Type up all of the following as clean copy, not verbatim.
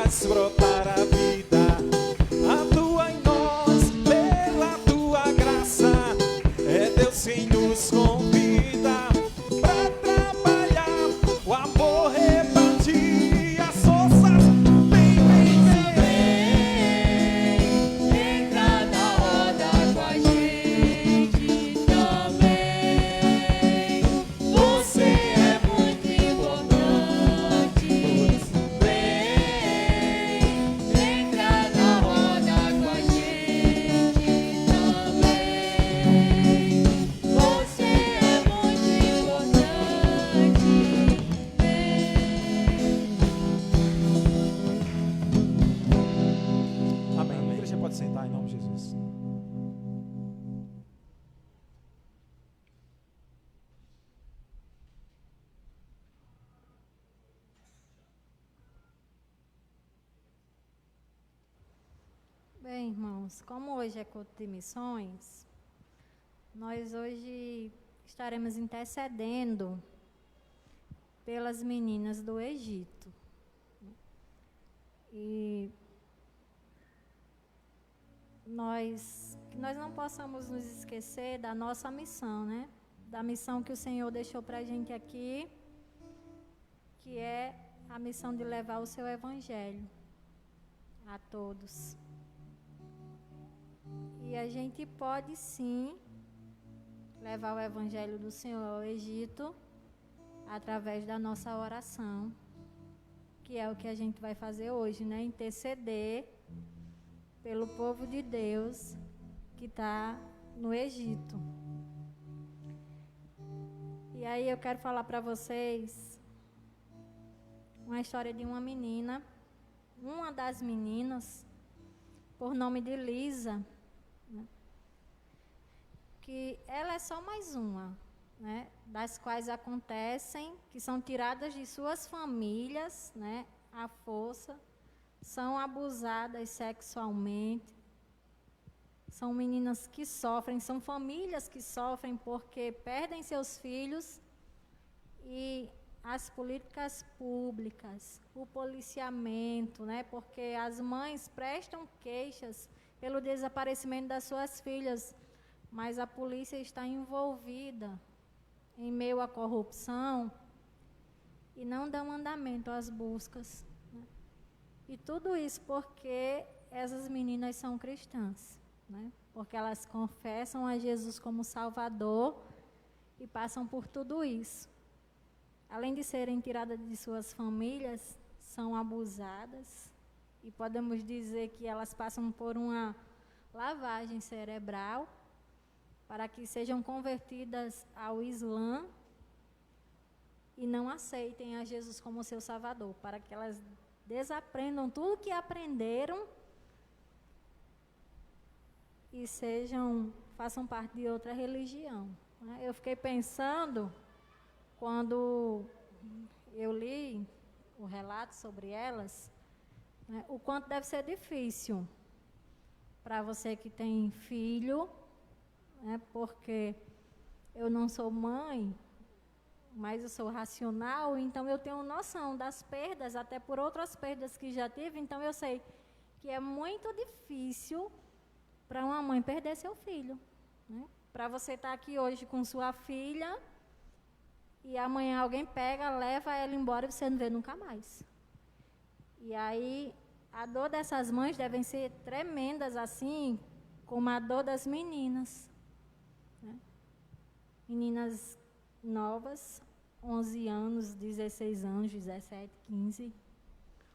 faz brotar a vida. Atua em nós pela tua graça. É Deus quem nos convida pra trabalhar, o amor repartir as forças. Vem, vem, vem. Entra na roda com a gente também. Você é muito importante. Vem, entra na roda com a gente também. Você é muito importante. Amém. A igreja pode sentar em nome de Jesus. Bem, irmãos, como hoje é culto de missões, nós hoje estaremos intercedendo pelas meninas do Egito. E que nós não possamos nos esquecer da nossa missão, né? Da missão que o Senhor deixou para a gente aqui, que é a missão de levar o seu evangelho a todos. E a gente pode sim levar o evangelho do Senhor ao Egito através da nossa oração, que é o que a gente vai fazer hoje, né? Interceder pelo povo de Deus que está no Egito. E aí eu quero falar para vocês uma história de uma menina, uma das meninas, por nome de Lisa, né? Que ela é só mais uma, né? Das quais acontecem, que são tiradas de suas famílias, né? À força, são abusadas sexualmente, são meninas que sofrem, são famílias que sofrem porque perdem seus filhos e as políticas públicas, o policiamento, né? Porque as mães prestam queixas pelo desaparecimento das suas filhas, mas a polícia está envolvida em meio à corrupção e não dão andamento às buscas, né? E tudo isso porque essas meninas são cristãs, né? Porque elas confessam a Jesus como Salvador e passam por tudo isso. Além de serem tiradas de suas famílias, são abusadas e podemos dizer que elas passam por uma lavagem cerebral para que sejam convertidas ao Islã e não aceitem a Jesus como seu Salvador, para que elas desaprendam tudo o que aprenderam e façam parte de outra religião, né? Eu fiquei pensando, quando eu li o relato sobre elas, né, o quanto deve ser difícil para você que tem filho, né, porque eu não sou mãe, mas eu sou racional, então eu tenho noção das perdas, até por outras perdas que já tive, então eu sei que é muito difícil para uma mãe perder seu filho, né? Para você estar aqui hoje com sua filha e amanhã alguém pega, leva ela embora e você não vê nunca mais. E aí a dor dessas mães devem ser tremendas, assim como a dor das meninas, né? Meninas novas, 11 anos, 16 anos, 17, 15.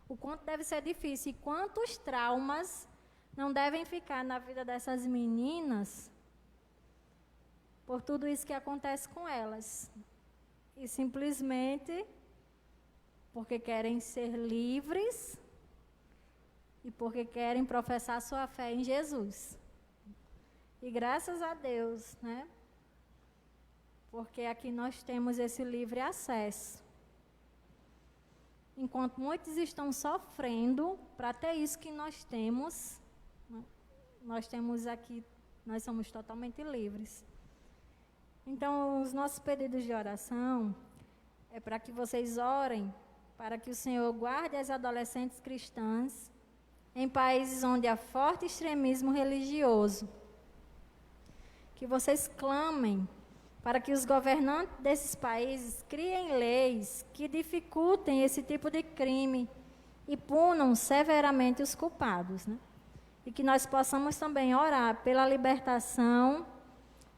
O quanto deve ser difícil e quantos traumas não devem ficar na vida dessas meninas por tudo isso que acontece com elas. E simplesmente porque querem ser livres e porque querem professar sua fé em Jesus. E graças a Deus, né? Porque aqui nós temos esse livre acesso. Enquanto muitos estão sofrendo para ter isso que nós temos, né? Nós temos aqui, nós somos totalmente livres. Então, os nossos pedidos de oração é para que vocês orem para que o Senhor guarde as adolescentes cristãs em países onde há forte extremismo religioso. Que vocês clamem para que os governantes desses países criem leis que dificultem esse tipo de crime e punam severamente os culpados, né? E que nós possamos também orar pela libertação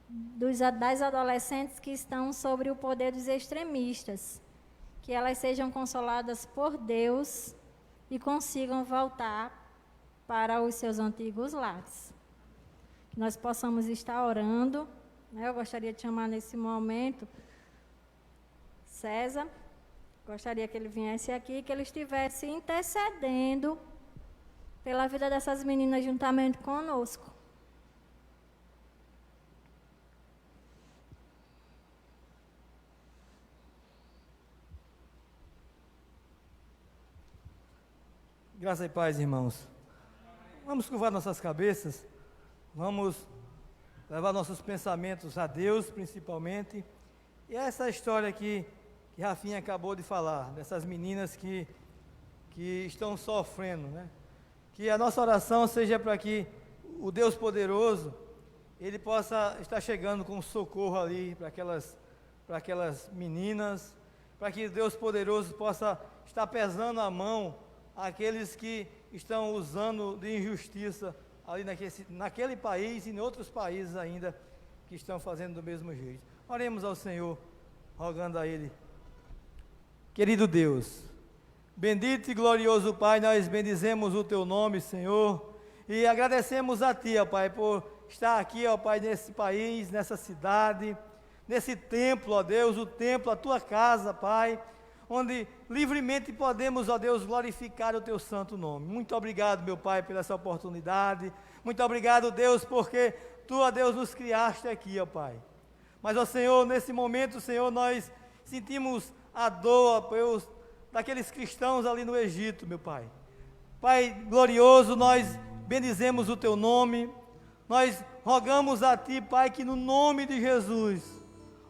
das adolescentes que estão sob o poder dos extremistas, que elas sejam consoladas por Deus e consigam voltar para os seus antigos lares. Que nós possamos estar orando, né? Eu gostaria de chamar nesse momento César, gostaria que ele viesse aqui, que ele estivesse intercedendo pela vida dessas meninas juntamente conosco. Graça e paz, irmãos. Vamos curvar nossas cabeças, vamos levar nossos pensamentos a Deus, principalmente. E essa história aqui que Rafinha acabou de falar, dessas meninas que estão sofrendo, né? Que a nossa oração seja para que o Deus poderoso, Ele possa estar chegando com socorro ali para aquelas meninas, para que Deus poderoso possa estar pesando a mão àqueles que estão usando de injustiça ali naquele país e em outros países ainda que estão fazendo do mesmo jeito. Oremos ao Senhor, rogando a Ele. Querido Deus, bendito e glorioso Pai, nós bendizemos o Teu nome, Senhor, e agradecemos a Ti, ó Pai, por estar aqui, ó Pai, nesse país, nessa cidade, nesse templo, ó Deus, o templo, a Tua casa, Pai, onde livremente podemos, ó Deus, glorificar o Teu santo nome. Muito obrigado, meu Pai, por essa oportunidade. Muito obrigado, Deus, porque Tu, ó Deus, nos criaste aqui, ó Pai. Mas, ó Senhor, nesse momento, Senhor, nós sentimos a dor, ó, daqueles cristãos ali no Egito, meu Pai. Pai glorioso, nós bendizemos o Teu nome. Nós rogamos a Ti, Pai, que no nome de Jesus,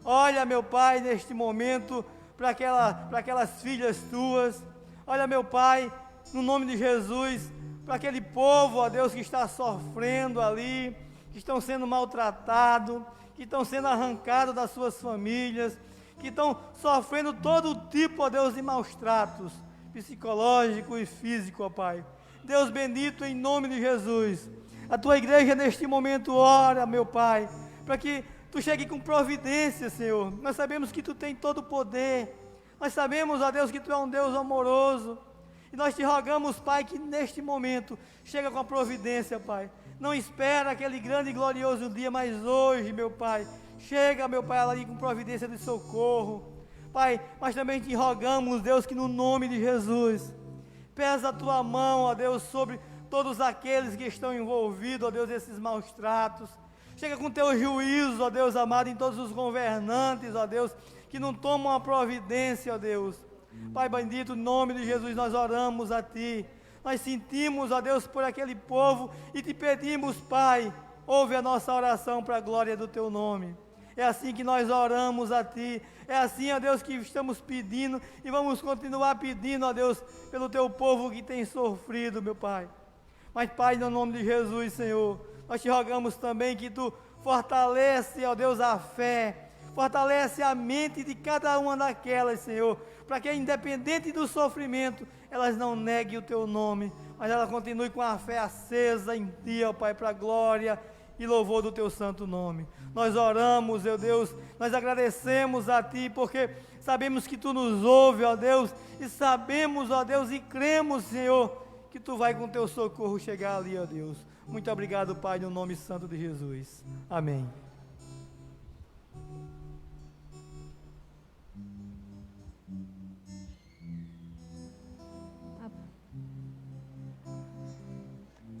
olha, meu Pai, neste momento, para aquelas filhas Tuas. Olha, meu Pai, no nome de Jesus, para aquele povo, ó Deus, que está sofrendo ali, que estão sendo maltratados, que estão sendo arrancados das suas famílias, que estão sofrendo todo tipo, ó Deus, de maus tratos, psicológico e físico, ó Pai. Deus bendito, em nome de Jesus, a Tua igreja neste momento ora, meu Pai, para que Tu chegue com providência, Senhor. Nós sabemos que Tu tem todo o poder. Nós sabemos, ó Deus, que Tu é um Deus amoroso. E nós Te rogamos, Pai, que neste momento chega com a providência, Pai. Não espera aquele grande e glorioso dia, mas hoje, meu Pai, chega, meu Pai, ali com providência de socorro. Pai, mas também Te rogamos, Deus, que no nome de Jesus, pesa a Tua mão, ó Deus, sobre todos aqueles que estão envolvidos, ó Deus, nesses maus tratos. Chega com Teu juízo, ó Deus amado, em todos os governantes, ó Deus, que não tomam a providência, ó Deus. Pai bendito, em nome de Jesus, nós oramos a Ti. Nós sentimos, ó Deus, por aquele povo e Te pedimos, Pai, ouve a nossa oração para a glória do Teu nome. É assim que nós oramos a Ti. É assim, ó Deus, que estamos pedindo e vamos continuar pedindo, ó Deus, pelo Teu povo que tem sofrido, meu Pai. Mas, Pai, no nome de Jesus, Senhor, nós Te rogamos também que Tu fortalece, ó Deus, a fé, fortalece a mente de cada uma daquelas, Senhor, para que, independente do sofrimento, elas não neguem o Teu nome, mas elas continuem com a fé acesa em Ti, ó Pai, para a glória e louvor do Teu santo nome. Nós oramos, meu Deus, nós agradecemos a Ti, porque sabemos que Tu nos ouve, ó Deus, e sabemos, ó Deus, e cremos, Senhor, que Tu vai com Teu socorro chegar ali, ó Deus. Muito obrigado, Pai, no nome santo de Jesus. Amém.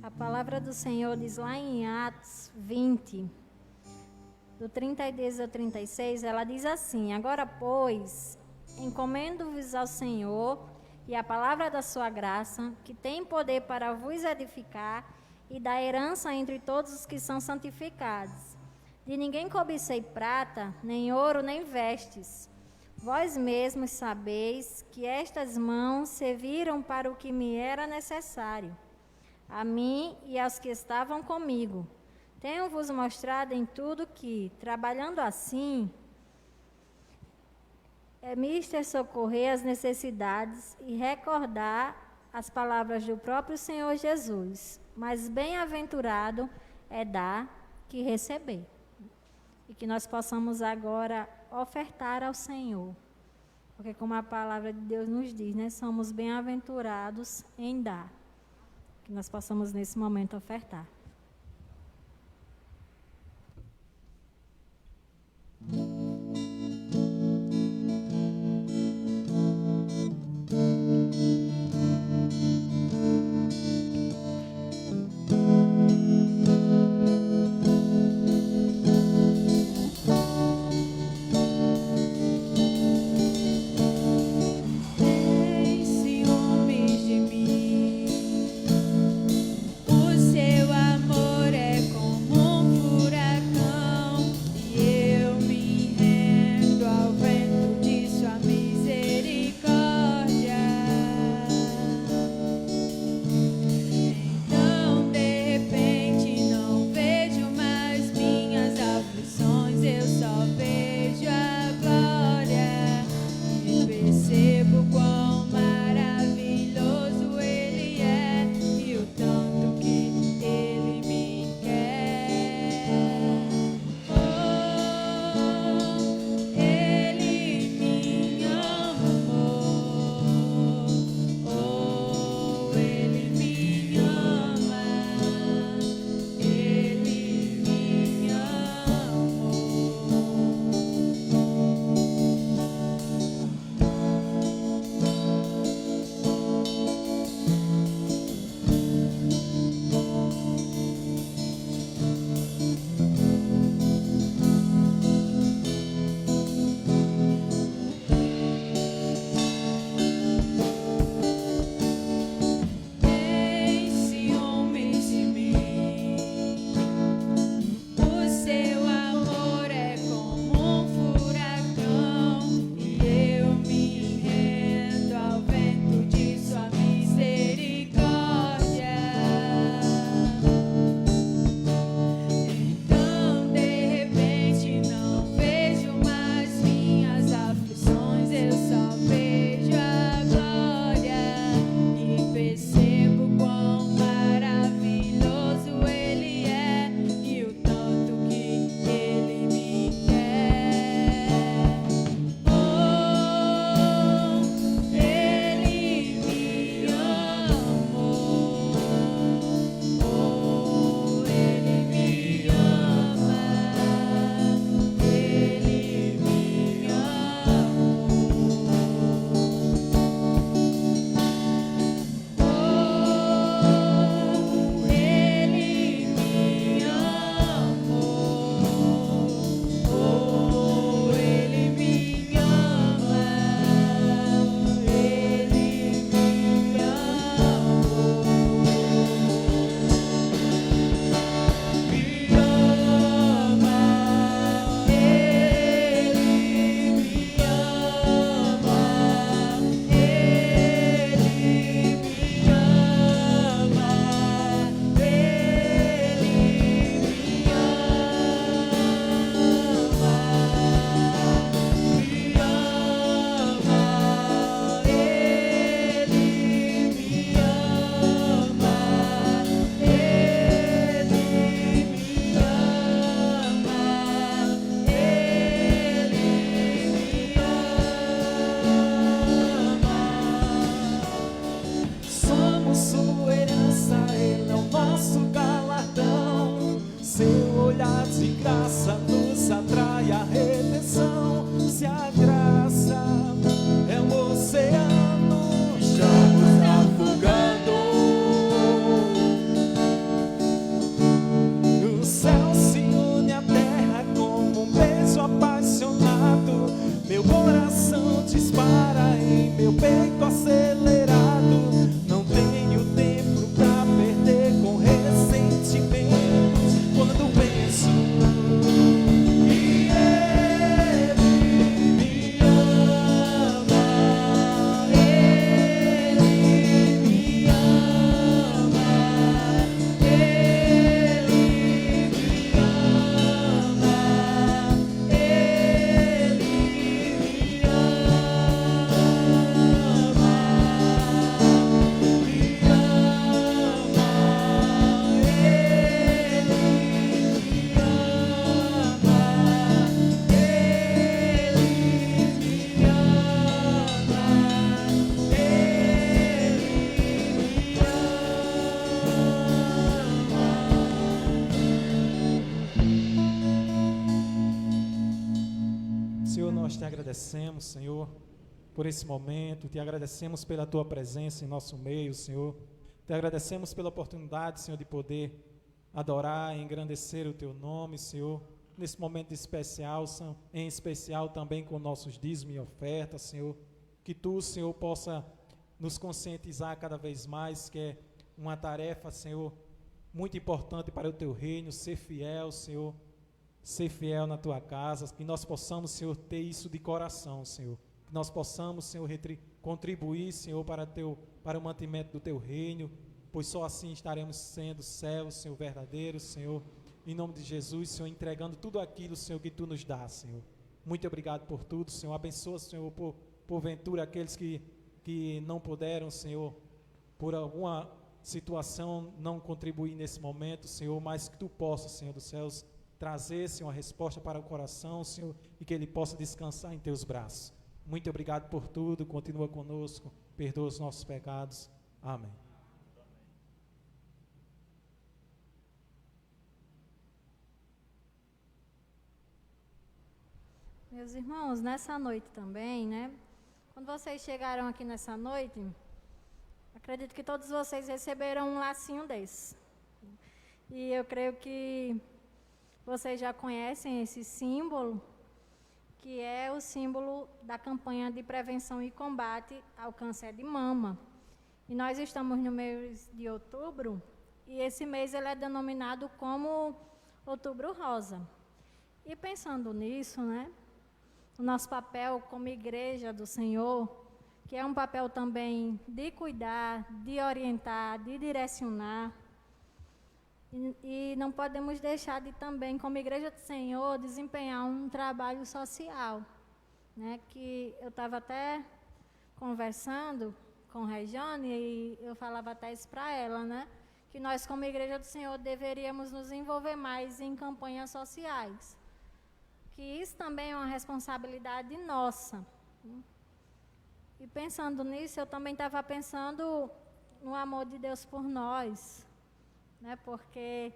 A palavra do Senhor diz lá em Atos 20, do 32 ao 36, ela diz assim: agora, pois, encomendo-vos ao Senhor e a palavra da sua graça, que tem poder para vos edificar e dar herança entre todos os que são santificados. De ninguém cobicei prata, nem ouro, nem vestes. Vós mesmos sabeis que estas mãos serviram para o que me era necessário, a mim e aos que estavam comigo. Tenho-vos mostrado em tudo que, trabalhando assim, é mister socorrer as necessidades e recordar as palavras do próprio Senhor Jesus. Mas bem-aventurado é dar que receber. E que nós possamos agora ofertar ao Senhor. Porque como a palavra de Deus nos diz, né, somos bem-aventurados em dar. Que nós possamos nesse momento ofertar. Tem ciúmes de mim, o seu amor. agradecemos, Senhor, por esse momento, te agradecemos pela tua presença em nosso meio, Senhor. Te agradecemos pela oportunidade, Senhor, de poder adorar e engrandecer o teu nome, Senhor, nesse momento especial, em especial também com nossos dízimos e ofertas, Senhor. Que tu, Senhor, possa nos conscientizar cada vez mais que é uma tarefa, Senhor, muito importante para o teu reino, ser fiel, Senhor, ser fiel na tua casa, que nós possamos, Senhor, ter isso de coração, Senhor, que nós possamos, Senhor, contribuir, Senhor, para o mantimento do teu reino, pois só assim estaremos sendo servos, Senhor, verdadeiros, Senhor, em nome de Jesus, Senhor, entregando tudo aquilo, Senhor, que tu nos dá, Senhor. Muito obrigado por tudo, Senhor, abençoa, Senhor, porventura aqueles que não puderam, Senhor, por alguma situação não contribuir nesse momento, Senhor, mas que tu possas, Senhor dos céus, trazer, Senhor, a resposta para o coração, Senhor, e que ele possa descansar em teus braços. Muito obrigado por tudo, continua conosco, perdoa os nossos pecados. Amém. Meus irmãos, nessa noite também, né? Quando vocês chegaram aqui nessa noite, acredito que todos vocês receberam um lacinho desse. E eu creio que vocês já conhecem esse símbolo, que é o símbolo da campanha de prevenção e combate ao câncer de mama. E nós estamos no mês de outubro, e esse mês ele é denominado como Outubro Rosa. E pensando nisso, né? O nosso papel como igreja do Senhor, que é um papel também de cuidar, de orientar, de direcionar. E não podemos deixar de também, como igreja do Senhor, desempenhar um trabalho social, né? Que eu estava até conversando com Regiane e eu falava até isso para ela, né? Que nós, como igreja do Senhor, deveríamos nos envolver mais em campanhas sociais. Que isso também é uma responsabilidade nossa. E pensando nisso, eu também estava pensando no amor de Deus por nós, né? Porque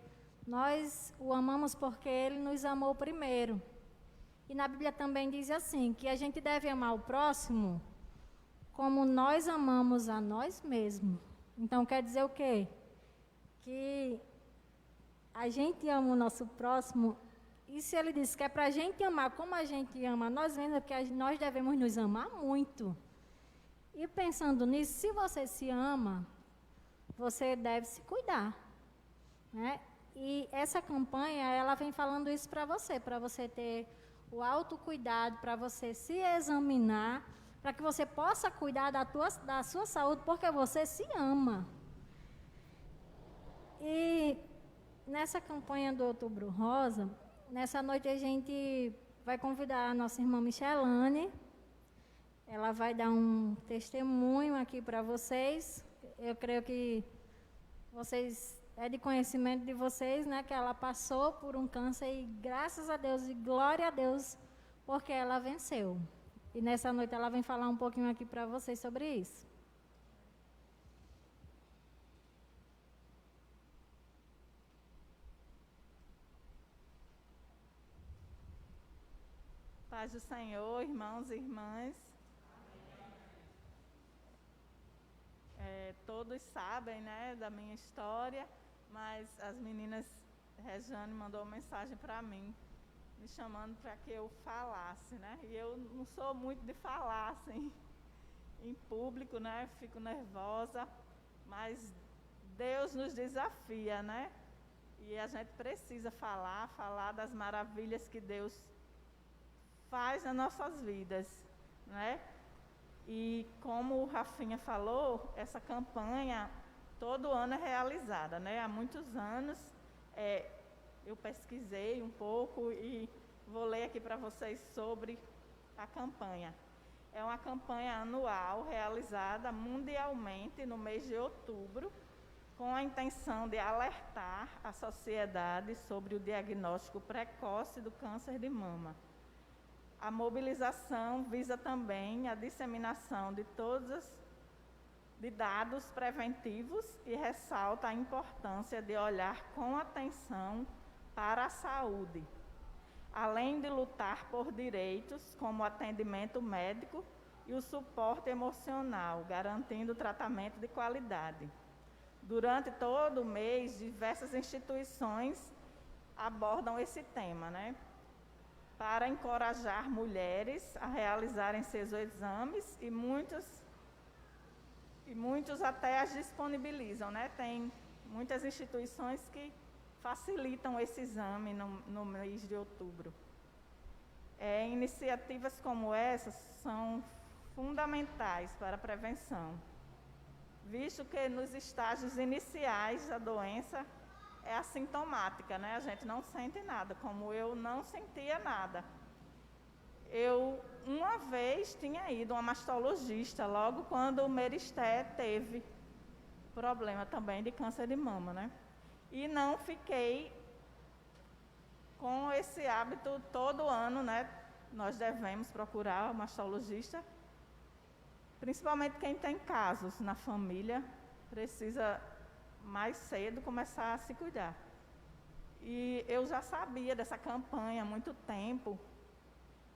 nós o amamos porque Ele nos amou primeiro. E na Bíblia também diz assim, que a gente deve amar o próximo como nós amamos a nós mesmos. Então quer dizer o quê? Que a gente ama o nosso próximo. E se ele diz que é para a gente amar como a gente ama nós mesmos, é porque nós devemos nos amar muito. E pensando nisso, se você se ama, você deve se cuidar, né? E essa campanha, ela vem falando isso para você ter o autocuidado, para você se examinar, para que você possa cuidar da sua saúde, porque você se ama. E nessa campanha do Outubro Rosa, nessa noite a gente vai convidar a nossa irmã Michelane. Ela vai dar um testemunho aqui para vocês. Eu creio que é de conhecimento de vocês, né, que ela passou por um câncer e graças a Deus e glória a Deus, porque ela venceu. E nessa noite ela vem falar um pouquinho aqui para vocês sobre isso. Paz do Senhor, irmãos e irmãs. Todos sabem, né, da minha história, mas as meninas, Regiane mandou uma mensagem para mim, me chamando para que eu falasse, né? E eu não sou muito de falar, assim, em público, né? Fico nervosa, mas Deus nos desafia, né? E a gente precisa falar das maravilhas que Deus faz nas nossas vidas, né? E como o Rafinha falou, essa campanha todo ano é realizada, né? Há muitos anos eu pesquisei um pouco e vou ler aqui para vocês sobre a campanha. É uma campanha anual realizada mundialmente no mês de outubro, com a intenção de alertar a sociedade sobre o diagnóstico precoce do câncer de mama. A mobilização visa também a disseminação de dados preventivos e ressalta a importância de olhar com atenção para a saúde. além de lutar por direitos como o atendimento médico e o suporte emocional, garantindo tratamento de qualidade. Durante todo o mês, diversas instituições abordam esse tema, né? Para encorajar mulheres a realizarem seus exames e muitos até as disponibilizam, né? Tem muitas instituições que facilitam esse exame no mês de outubro. Iniciativas como essas são fundamentais para a prevenção, visto que nos estágios iniciais da doença é assintomática, né? A gente não sente nada, como eu não sentia nada. Eu, uma vez, tinha ido a uma mastologista, logo quando o Meristé teve problema também de câncer de mama, né? E não fiquei com esse hábito todo ano, né? Nós devemos procurar o mastologista, principalmente quem tem casos na família, precisa mais cedo começar a se cuidar. E eu já sabia dessa campanha há muito tempo,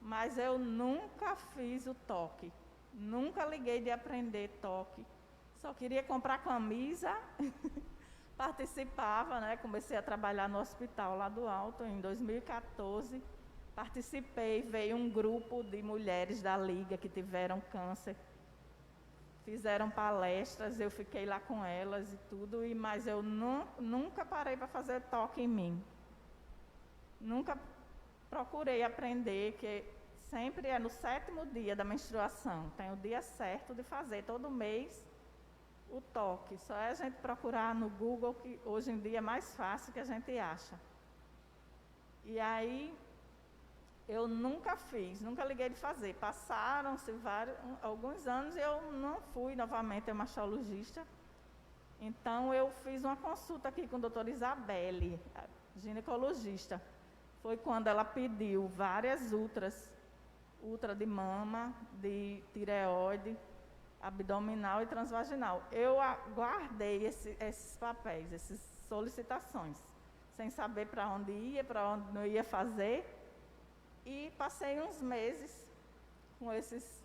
mas eu nunca fiz o toque, nunca liguei de aprender toque, só queria comprar camisa, participava, né? Comecei a trabalhar no hospital lá do Alto em 2014, participei, veio um grupo de mulheres da Liga que tiveram câncer, fizeram palestras, eu fiquei lá com elas e tudo, mas eu nunca parei para fazer toque em mim. Nunca procurei aprender, que sempre é no 7º dia da menstruação, tem o dia certo de fazer, todo mês, o toque. Só é a gente procurar no Google, que hoje em dia é mais fácil que a gente acha. E aí, eu nunca fiz, nunca liguei de fazer. Passaram-se alguns anos e eu não fui novamente ao mastologista. Então, eu fiz uma consulta aqui com a doutora Isabelle, ginecologista. Foi quando ela pediu várias ultra de mama, de tireoide, abdominal e transvaginal. Eu guardei esses papéis, essas solicitações, sem saber para onde ia, para onde não ia fazer. E passei uns meses com essas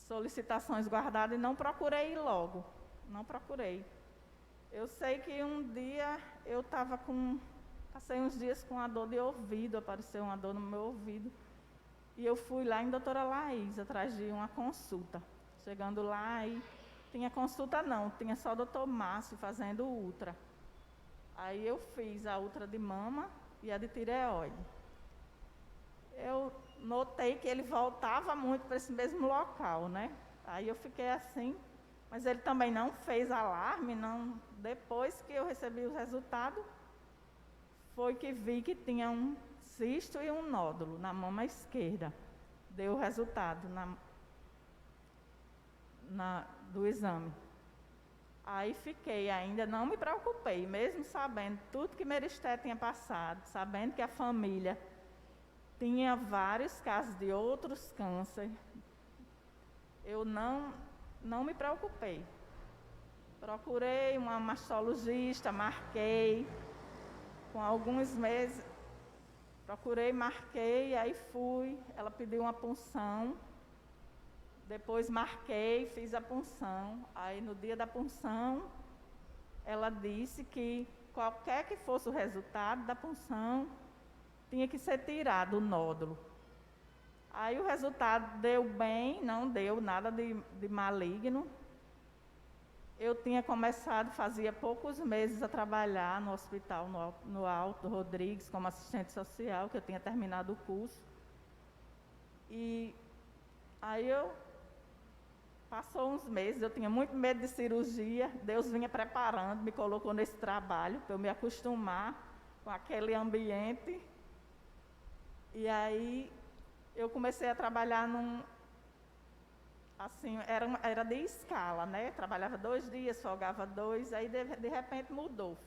solicitações guardadas e não procurei ir logo. Não procurei. Eu sei que um dia eu passei uns dias com uma dor de ouvido, apareceu uma dor no meu ouvido. E eu fui lá em doutora Laís, atrás de uma consulta. Chegando lá, e tinha consulta não, tinha só o doutor Márcio fazendo ultra. Aí eu fiz a ultra de mama e a de tireoide. Eu notei que ele voltava muito para esse mesmo local, né? Aí eu fiquei assim, mas ele também não fez alarme, não. Depois que eu recebi o resultado, foi que vi que tinha um cisto e um nódulo na mama esquerda. Deu o resultado do exame. Aí fiquei, ainda não me preocupei, mesmo sabendo tudo que Meristé tinha passado, sabendo que a família tinha vários casos de outros cânceres, eu não me preocupei. Procurei uma mastologista, marquei, com alguns meses, marquei, aí fui, ela pediu uma punção, depois marquei, fiz a punção, aí no dia da punção, ela disse que qualquer que fosse o resultado da punção, tinha que ser tirado o nódulo. Aí o resultado deu bem, não deu nada de maligno. Eu tinha começado, fazia poucos meses, a trabalhar no hospital, no Alto Rodrigues, como assistente social, que eu tinha terminado o curso. E aí passou uns meses, eu tinha muito medo de cirurgia, Deus vinha preparando, me colocou nesse trabalho, para eu me acostumar com aquele ambiente. E aí eu comecei a trabalhar era de escala, né? Trabalhava 2 dias, folgava 2, aí de repente mudou.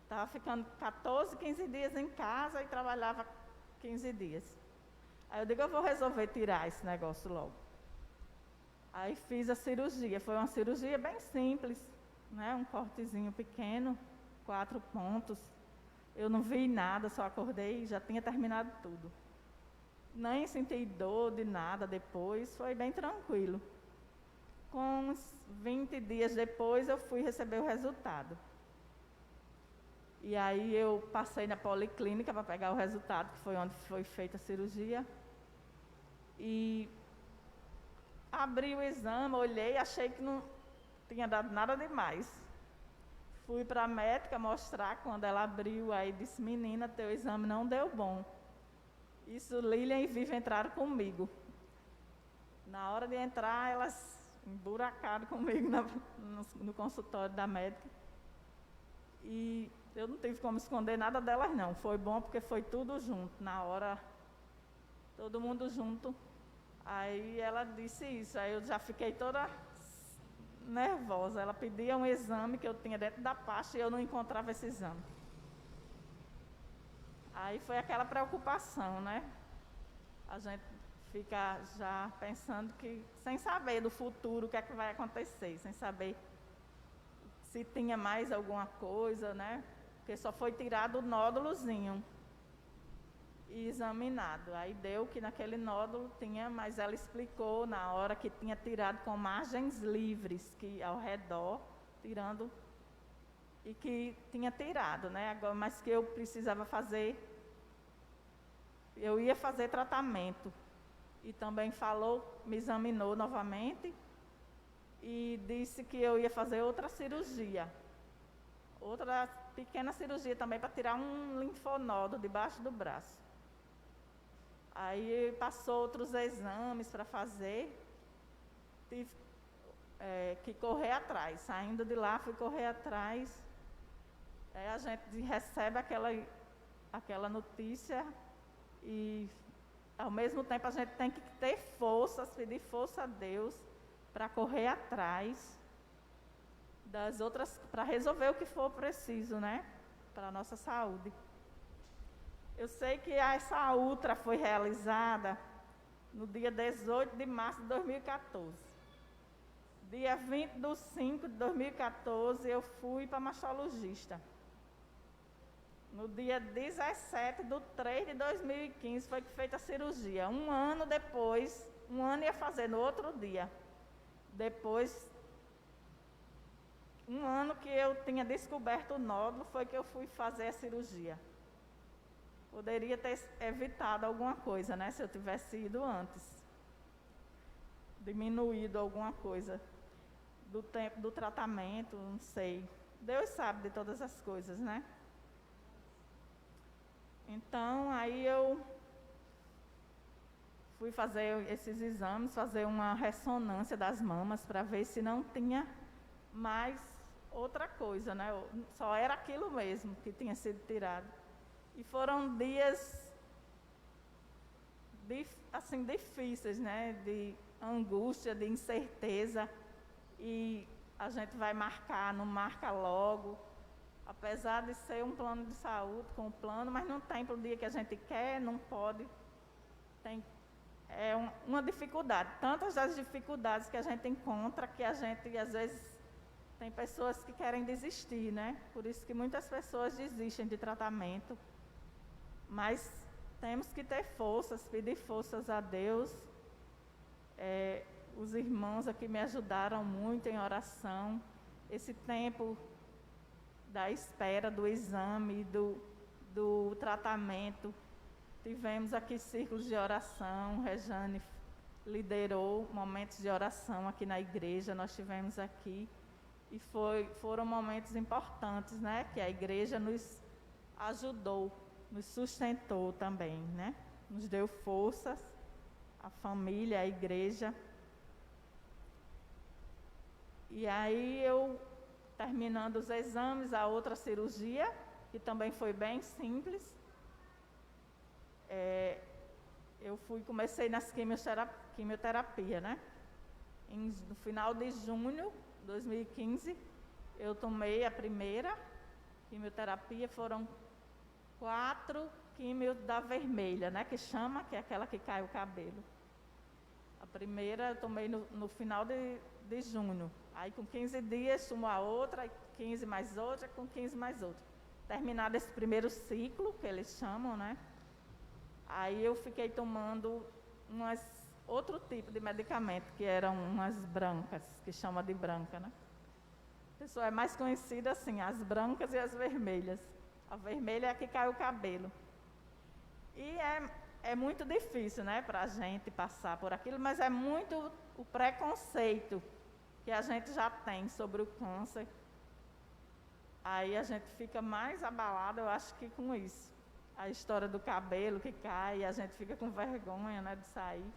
Estava ficando 14, 15 dias em casa e trabalhava 15 dias. Aí eu digo, eu vou resolver tirar esse negócio logo. Aí fiz a cirurgia, foi uma cirurgia bem simples, né? Um cortezinho pequeno, 4 pontos. Eu não vi nada, só acordei e já tinha terminado tudo. Nem senti dor de nada depois, foi bem tranquilo. Com uns 20 dias depois, eu fui receber o resultado. E aí eu passei na policlínica para pegar o resultado, que foi onde foi feita a cirurgia. E abri o exame, olhei, achei que não tinha dado nada demais. Fui para a médica mostrar, quando ela abriu, aí disse: menina, teu exame não deu bom. Isso, Lilian e Viva entraram comigo. Na hora de entrar, elas emburacaram comigo no consultório da médica. E eu não tive como esconder nada delas, não. Foi bom porque foi tudo junto. Na hora, todo mundo junto. Aí ela disse isso. Aí eu já fiquei toda nervosa. Ela pedia um exame que eu tinha dentro da pasta e eu não encontrava esse exame. Aí foi aquela preocupação, né? A gente fica já pensando que, sem saber do futuro, o que é que vai acontecer, sem saber se tinha mais alguma coisa, né? Porque só foi tirado o nódulozinho e examinado. Aí deu que naquele nódulo tinha, mas ela explicou na hora que tinha tirado com margens livres, que ao redor, tirando, e que tinha tirado, né? Agora, mas que eu precisava fazer, eu ia fazer tratamento. E também falou, me examinou novamente e disse que eu ia fazer outra cirurgia. Outra pequena cirurgia também para tirar um linfonodo debaixo do braço. Aí passou outros exames para fazer, tive que correr atrás. Saindo de lá, fui correr atrás. Aí a gente recebe aquela notícia e, ao mesmo tempo, a gente tem que ter forças, pedir força a Deus para correr atrás das outras, para resolver o que for preciso, né? Para a nossa saúde. Eu sei que essa ultra foi realizada no dia 18 de março de 2014. Dia 20/5/2014, eu fui para mastologista. No dia 17/3/2015 foi feita a cirurgia. Um ano depois, um ano ia fazer no outro dia. Depois, um ano que eu tinha descoberto o nódulo, foi que eu fui fazer a cirurgia. Poderia ter evitado alguma coisa, né? Se eu tivesse ido antes. Diminuído alguma coisa do tempo do tratamento, não sei. Deus sabe de todas as coisas, né? Então, aí eu fui fazer esses exames, fazer uma ressonância das mamas para ver se não tinha mais outra coisa, né? Só era aquilo mesmo que tinha sido tirado. E foram dias assim, difíceis, né? De angústia, de incerteza. E a gente vai marcar, não marca logo. Apesar de ser um plano de saúde com plano, mas não tem para o dia que a gente quer, não pode. É uma dificuldade. Tantas das dificuldades que a gente encontra, que a gente, às vezes, tem pessoas que querem desistir, né? Por isso que muitas pessoas desistem de tratamento. Mas temos que ter forças, pedir forças a Deus. Os irmãos aqui me ajudaram muito em oração. Esse tempo da espera do exame, do tratamento. Tivemos aqui círculos de oração, Rejane liderou momentos de oração aqui na igreja, nós tivemos aqui. E foram momentos importantes, né? Que a igreja nos ajudou, nos sustentou também, né? Nos deu forças, a família, a igreja. E aí eu, terminando os exames, a outra cirurgia, que também foi bem simples. Eu comecei nas quimioterapia, né? No final de junho de 2015, eu tomei a primeira quimioterapia, foram 4 quimios da vermelha, né? Que chama, que é aquela que cai o cabelo. A primeira eu tomei no final de junho. Aí com 15 dias tomou a outra, 15 mais outra, com 15 mais outra. terminado esse primeiro ciclo, que eles chamam, né? Aí eu fiquei tomando outro tipo de medicamento, que eram umas brancas, que chama de branca, né? A pessoa é mais conhecida assim, as brancas e as vermelhas. A vermelha é a que cai o cabelo. E é muito difícil, né, para a gente passar por aquilo, mas é muito o preconceito que a gente já tem sobre o câncer. Aí a gente fica mais abalado, eu acho, que com isso. A história do cabelo que cai, a gente fica com vergonha, né, de sair.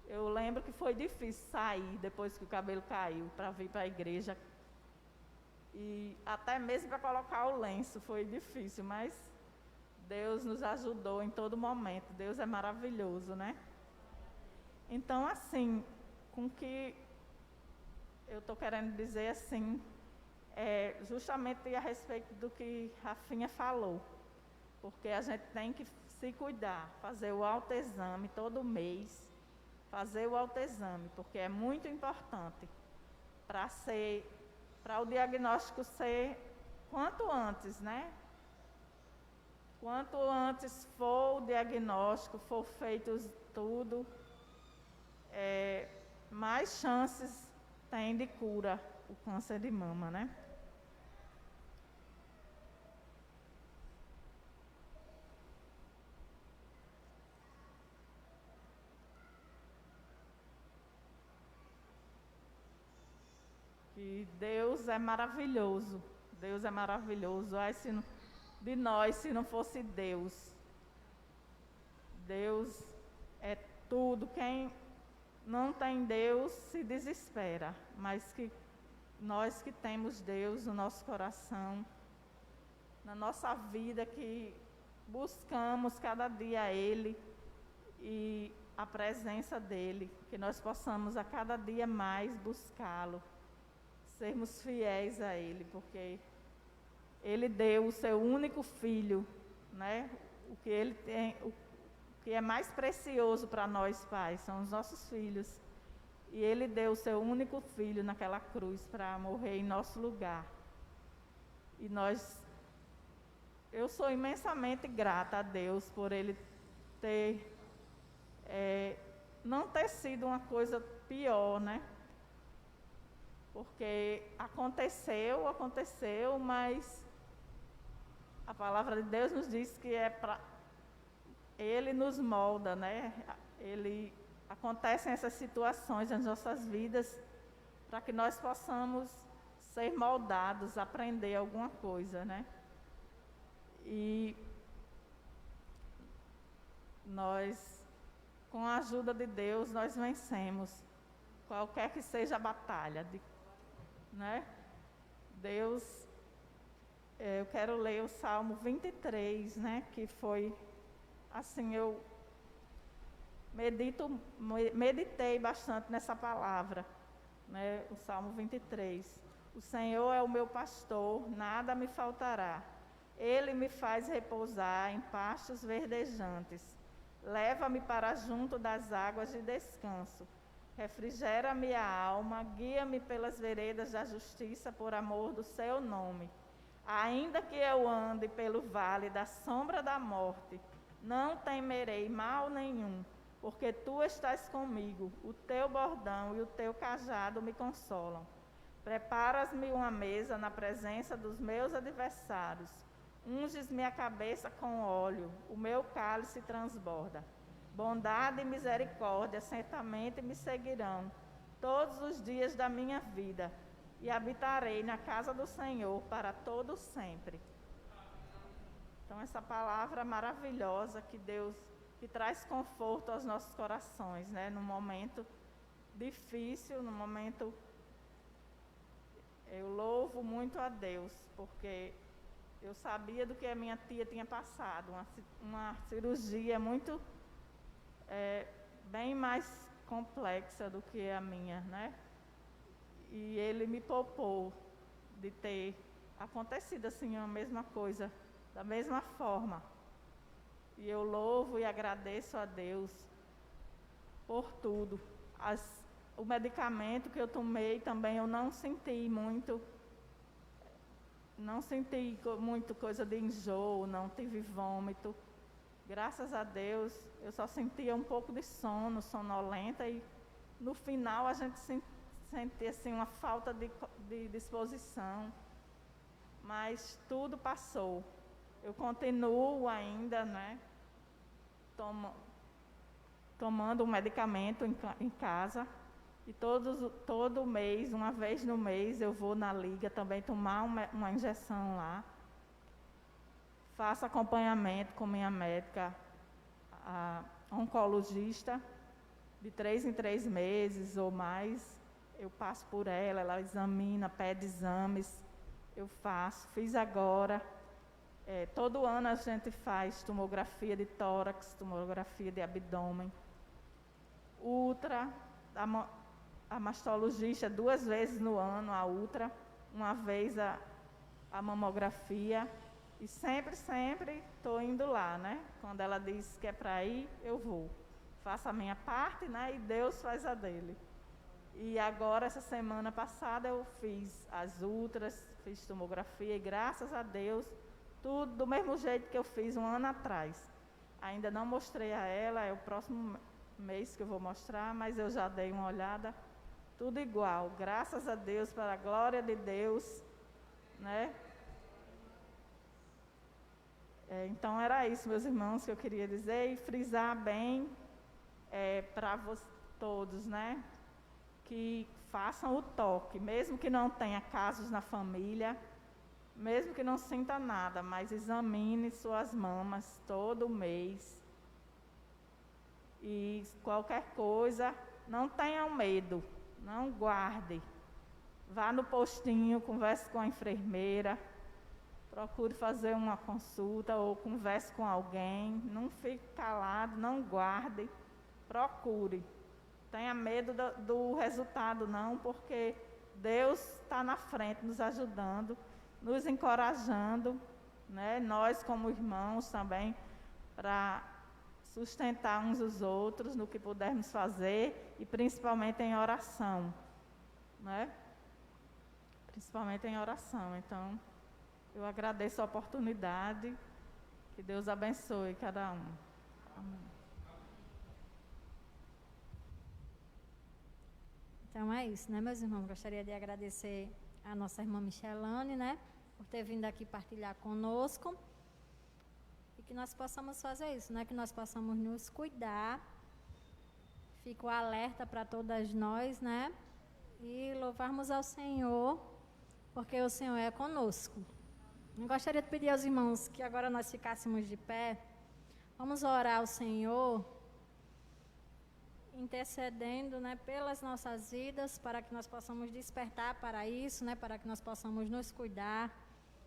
Eu lembro que foi difícil sair depois que o cabelo caiu, para vir para a igreja. E até mesmo para colocar o lenço foi difícil, mas Deus nos ajudou em todo momento. Deus é maravilhoso, né? Então, assim, com que eu estou querendo dizer assim, justamente a respeito do que Rafinha falou. Porque a gente tem que se cuidar, fazer o autoexame todo mês, fazer o autoexame, porque é muito importante para o diagnóstico ser quanto antes, né? Quanto antes for o diagnóstico, for feito tudo, mais chances tem de cura o câncer de mama, né? Que Deus é maravilhoso. Deus é maravilhoso. Ai, de nós, se não fosse Deus. Deus é tudo. Quem não tem Deus se desespera. Mas que nós que temos Deus no nosso coração, na nossa vida, que buscamos cada dia Ele e a presença dEle, que nós possamos a cada dia mais buscá-lo. Sermos fiéis a Ele, porque Ele deu o seu único filho, né? O que Ele tem, o que é mais precioso para nós pais, são os nossos filhos. E Ele deu o seu único filho naquela cruz para morrer em nosso lugar. E eu sou imensamente grata a Deus por Ele não ter sido uma coisa pior, né? Porque aconteceu, mas a palavra de Deus nos diz que Ele nos molda, né? Acontecem essas situações nas nossas vidas para que nós possamos ser moldados, aprender alguma coisa, né? E nós, com a ajuda de Deus, nós vencemos qualquer que seja a batalha, né? Deus, eu quero ler o Salmo 23, né? Que foi, assim, eu meditei bastante nessa palavra, né? O Salmo 23. O Senhor é o meu pastor, nada me faltará. Ele me faz repousar em pastos verdejantes. Leva-me para junto das águas de descanso. Refrigera-me a alma, guia-me pelas veredas da justiça por amor do seu nome. Ainda que eu ande pelo vale da sombra da morte, não temerei mal nenhum, porque tu estás comigo, o teu bordão e o teu cajado me consolam. Preparas-me uma mesa na presença dos meus adversários, unges-me a cabeça com óleo, o meu cálice transborda. Bondade e misericórdia certamente me seguirão todos os dias da minha vida, e habitarei na casa do Senhor para todo sempre. Então, essa palavra maravilhosa que traz conforto aos nossos corações, né? Num momento difícil, num momento... Eu louvo muito a Deus, porque eu sabia do que a minha tia tinha passado, uma cirurgia muito... bem mais complexa do que a minha, né? E Ele me poupou de ter acontecido assim a mesma coisa, da mesma forma. E eu louvo e agradeço a Deus por tudo. O medicamento que eu tomei também eu não senti muito não senti muito coisa de enjoo, não tive vômito. Graças a Deus, eu só sentia um pouco de sono, sonolenta, e no final a gente sentia assim, uma falta de disposição. Mas tudo passou. Eu continuo ainda, né, tomando um medicamento em casa. E todo mês, uma vez no mês, eu vou na liga também tomar uma injeção lá. Faço acompanhamento com minha médica, a oncologista, de 3 em 3 meses ou mais. Eu passo por ela examina, pede exames, eu fiz agora. Todo ano a gente faz tomografia de tórax, tomografia de abdômen, ultra, a mastologista 2 vezes no ano, a ultra, uma vez a mamografia, e sempre estou indo lá, né? Quando ela diz que é para ir, eu vou. Faço a minha parte, né? E Deus faz a dele. E agora, essa semana passada, eu fiz as ultras, fiz tomografia, e graças a Deus, tudo do mesmo jeito que eu fiz um ano atrás. Ainda não mostrei a ela, é o próximo mês que eu vou mostrar, mas eu já dei uma olhada, tudo igual. Graças a Deus, para a glória de Deus, né? Então era isso, meus irmãos, que eu queria dizer, e frisar bem para todos, né? Que façam o toque, mesmo que não tenha casos na família, mesmo que não sinta nada, mas examine suas mamas todo mês. E qualquer coisa, não tenham medo, não guarde. Vá no postinho, converse com a enfermeira, procure fazer uma consulta ou converse com alguém. Não fique calado, não guarde, procure. Tenha medo do resultado não, porque Deus está na frente, nos ajudando, nos encorajando, né? Nós como irmãos também, para sustentar uns os outros no que pudermos fazer, e principalmente em oração, né? Principalmente em oração. Então, eu agradeço a oportunidade, que Deus abençoe cada um. Amém. Então é isso, né, meus irmãos? Gostaria de agradecer a nossa irmã Michelane, né, por ter vindo aqui partilhar conosco. E que nós possamos fazer isso, né, que nós possamos nos cuidar. Fico alerta para todas nós, né, e louvarmos ao Senhor, porque o Senhor é conosco. Eu gostaria de pedir aos irmãos que agora nós ficássemos de pé. Vamos orar ao Senhor, intercedendo, né, pelas nossas vidas, para que nós possamos despertar para isso, né, para que nós possamos nos cuidar,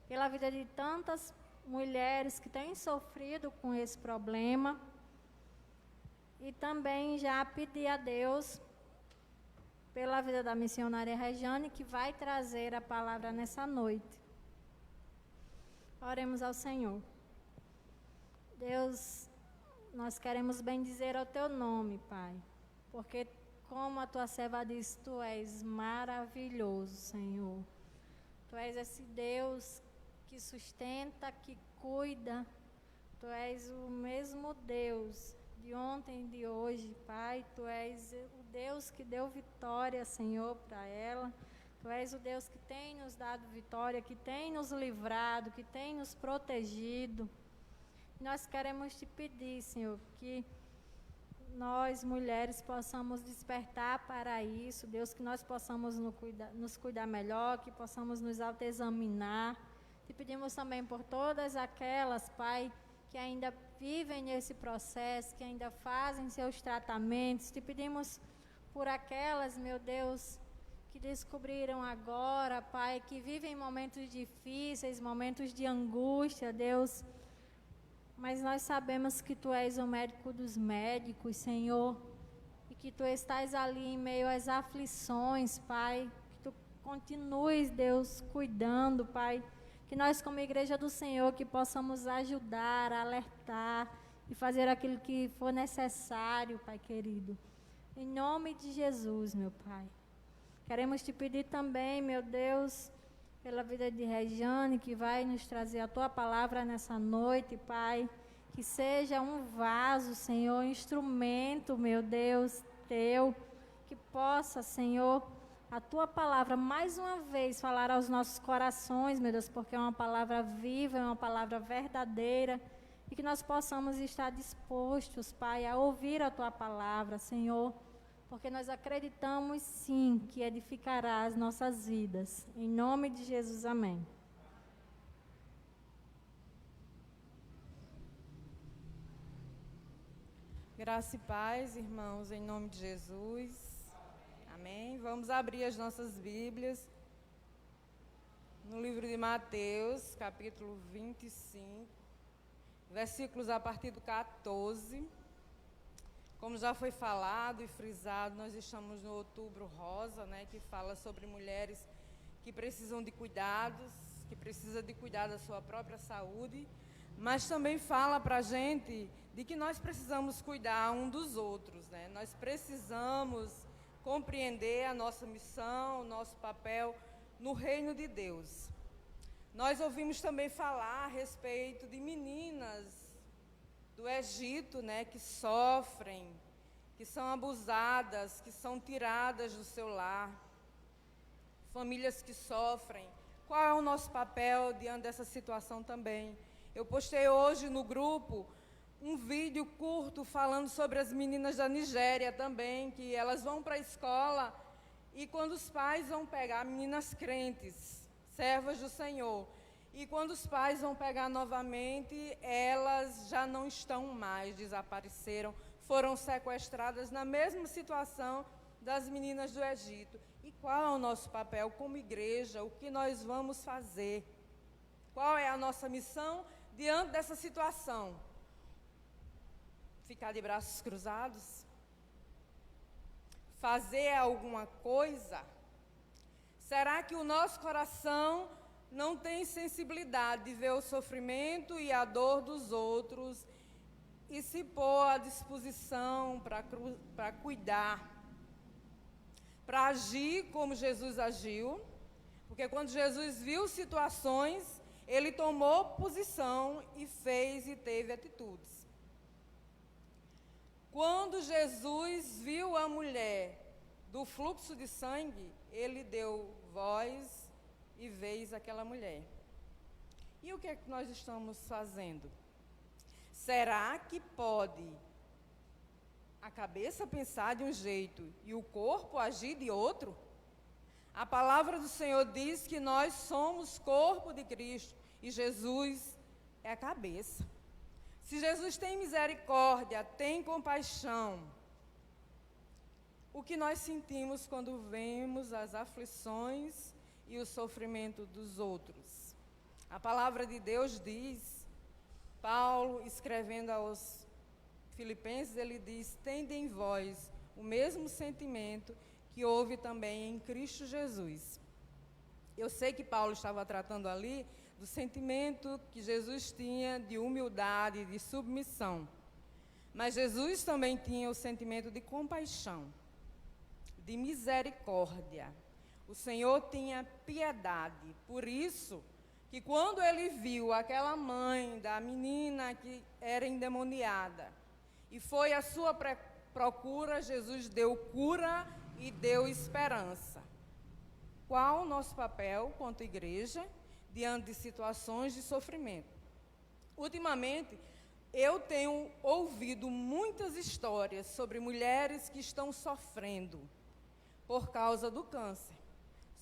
pela vida de tantas mulheres que têm sofrido com esse problema, e também já pedir a Deus pela vida da missionária Rejane, que vai trazer a palavra nessa noite. Oremos ao Senhor. Deus, nós queremos bendizer ao Teu nome, Pai, porque, como a Tua serva diz, Tu és maravilhoso, Senhor. Tu és esse Deus que sustenta, que cuida. Tu és o mesmo Deus de ontem e de hoje, Pai. Tu és o Deus que deu vitória, Senhor, para ela. Tu és o Deus que tem nos dado vitória, que tem nos livrado, que tem nos protegido. Nós queremos Te pedir, Senhor, que nós, mulheres, possamos despertar para isso, Deus, que nós possamos nos cuidar melhor, que possamos nos autoexaminar. Te pedimos também por todas aquelas, Pai, que ainda vivem nesse processo, que ainda fazem seus tratamentos. Te pedimos por aquelas, meu Deus, que descobriram agora, Pai, que vivem momentos difíceis, momentos de angústia, Deus. Mas nós sabemos que Tu és o médico dos médicos, Senhor, e que Tu estás ali em meio às aflições, Pai. Que Tu continues, Deus, cuidando, Pai. Que nós, como igreja do Senhor, que possamos ajudar, alertar e fazer aquilo que for necessário, Pai querido. Em nome de Jesus, meu Pai. Queremos Te pedir também, meu Deus, pela vida de Regiane, que vai nos trazer a tua palavra nessa noite, Pai. Que seja um vaso, Senhor, instrumento, meu Deus, teu, que possa, Senhor, a tua palavra mais uma vez falar aos nossos corações, meu Deus, porque é uma palavra viva, é uma palavra verdadeira, e que nós possamos estar dispostos, Pai, a ouvir a tua palavra, Senhor, porque nós acreditamos sim que edificará as nossas vidas. Em nome de Jesus, amém. Graça e paz, irmãos, em nome de Jesus. Amém. Vamos abrir as nossas Bíblias no livro de Mateus, capítulo 25, versículos a partir do 14. Como já foi falado e frisado, nós estamos no Outubro Rosa, né, que fala sobre mulheres que precisam de cuidados, que precisam de cuidar da sua própria saúde, mas também fala para a gente de que nós precisamos cuidar um dos outros, né? Nós precisamos compreender a nossa missão, o nosso papel no reino de Deus. Nós ouvimos também falar a respeito de meninas do Egito, né, que sofrem, que são abusadas, que são tiradas do seu lar, famílias que sofrem. Qual é o nosso papel diante dessa situação também? Eu postei hoje no grupo um vídeo curto falando sobre as meninas da Nigéria também, que elas vão para a escola e quando os pais vão pegar, meninas crentes, servas do Senhor, e quando os pais vão pegar novamente, elas já não estão mais, desapareceram, foram sequestradas na mesma situação das meninas do Egito. E qual é o nosso papel como igreja? O que nós vamos fazer? Qual é a nossa missão diante dessa situação? Ficar de braços cruzados? Fazer alguma coisa? Será que o nosso coração não tem sensibilidade de ver o sofrimento e a dor dos outros e se pôr à disposição para cuidar, para agir como Jesus agiu? Porque quando Jesus viu situações, ele tomou posição e fez e teve atitudes. Quando Jesus viu a mulher do fluxo de sangue, ele deu voz e vez àquela mulher. E o que é que nós estamos fazendo? Será que pode a cabeça pensar de um jeito e o corpo agir de outro? A palavra do Senhor diz que nós somos corpo de Cristo e Jesus é a cabeça. Se Jesus tem misericórdia, tem compaixão, o que nós sentimos quando vemos as aflições e o sofrimento dos outros? A palavra de Deus diz, Paulo escrevendo aos Filipenses, ele diz: tende em vós o mesmo sentimento que houve também em Cristo Jesus. Eu sei que Paulo estava tratando ali do sentimento que Jesus tinha de humildade, de submissão. Mas Jesus também tinha o sentimento de compaixão, de misericórdia. O Senhor tinha piedade. Por isso que quando ele viu aquela mãe da menina que era endemoniada e foi à sua procura, Jesus deu cura e deu esperança. Qual o nosso papel quanto igreja diante de situações de sofrimento? Ultimamente, eu tenho ouvido muitas histórias sobre mulheres que estão sofrendo por causa do câncer,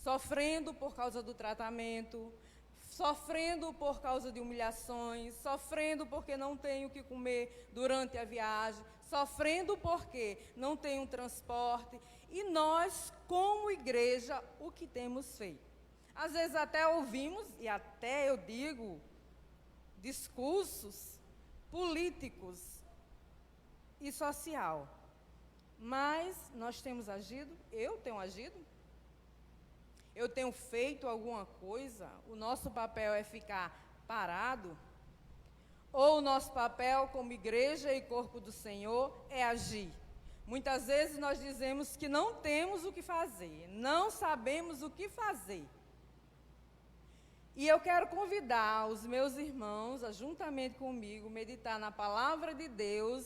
sofrendo por causa do tratamento, sofrendo por causa de humilhações, sofrendo porque não tem o que comer durante a viagem, sofrendo porque não tem um transporte. E nós, como igreja, o que temos feito? Às vezes até ouvimos, e até eu digo, discursos políticos e social. Mas nós temos agido, eu tenho agido, eu tenho feito alguma coisa. O nosso papel é ficar parado? Ou o nosso papel como igreja e corpo do Senhor é agir? Muitas vezes nós dizemos que não temos o que fazer, não sabemos o que fazer. E eu quero convidar os meus irmãos a, juntamente comigo, meditar na palavra de Deus,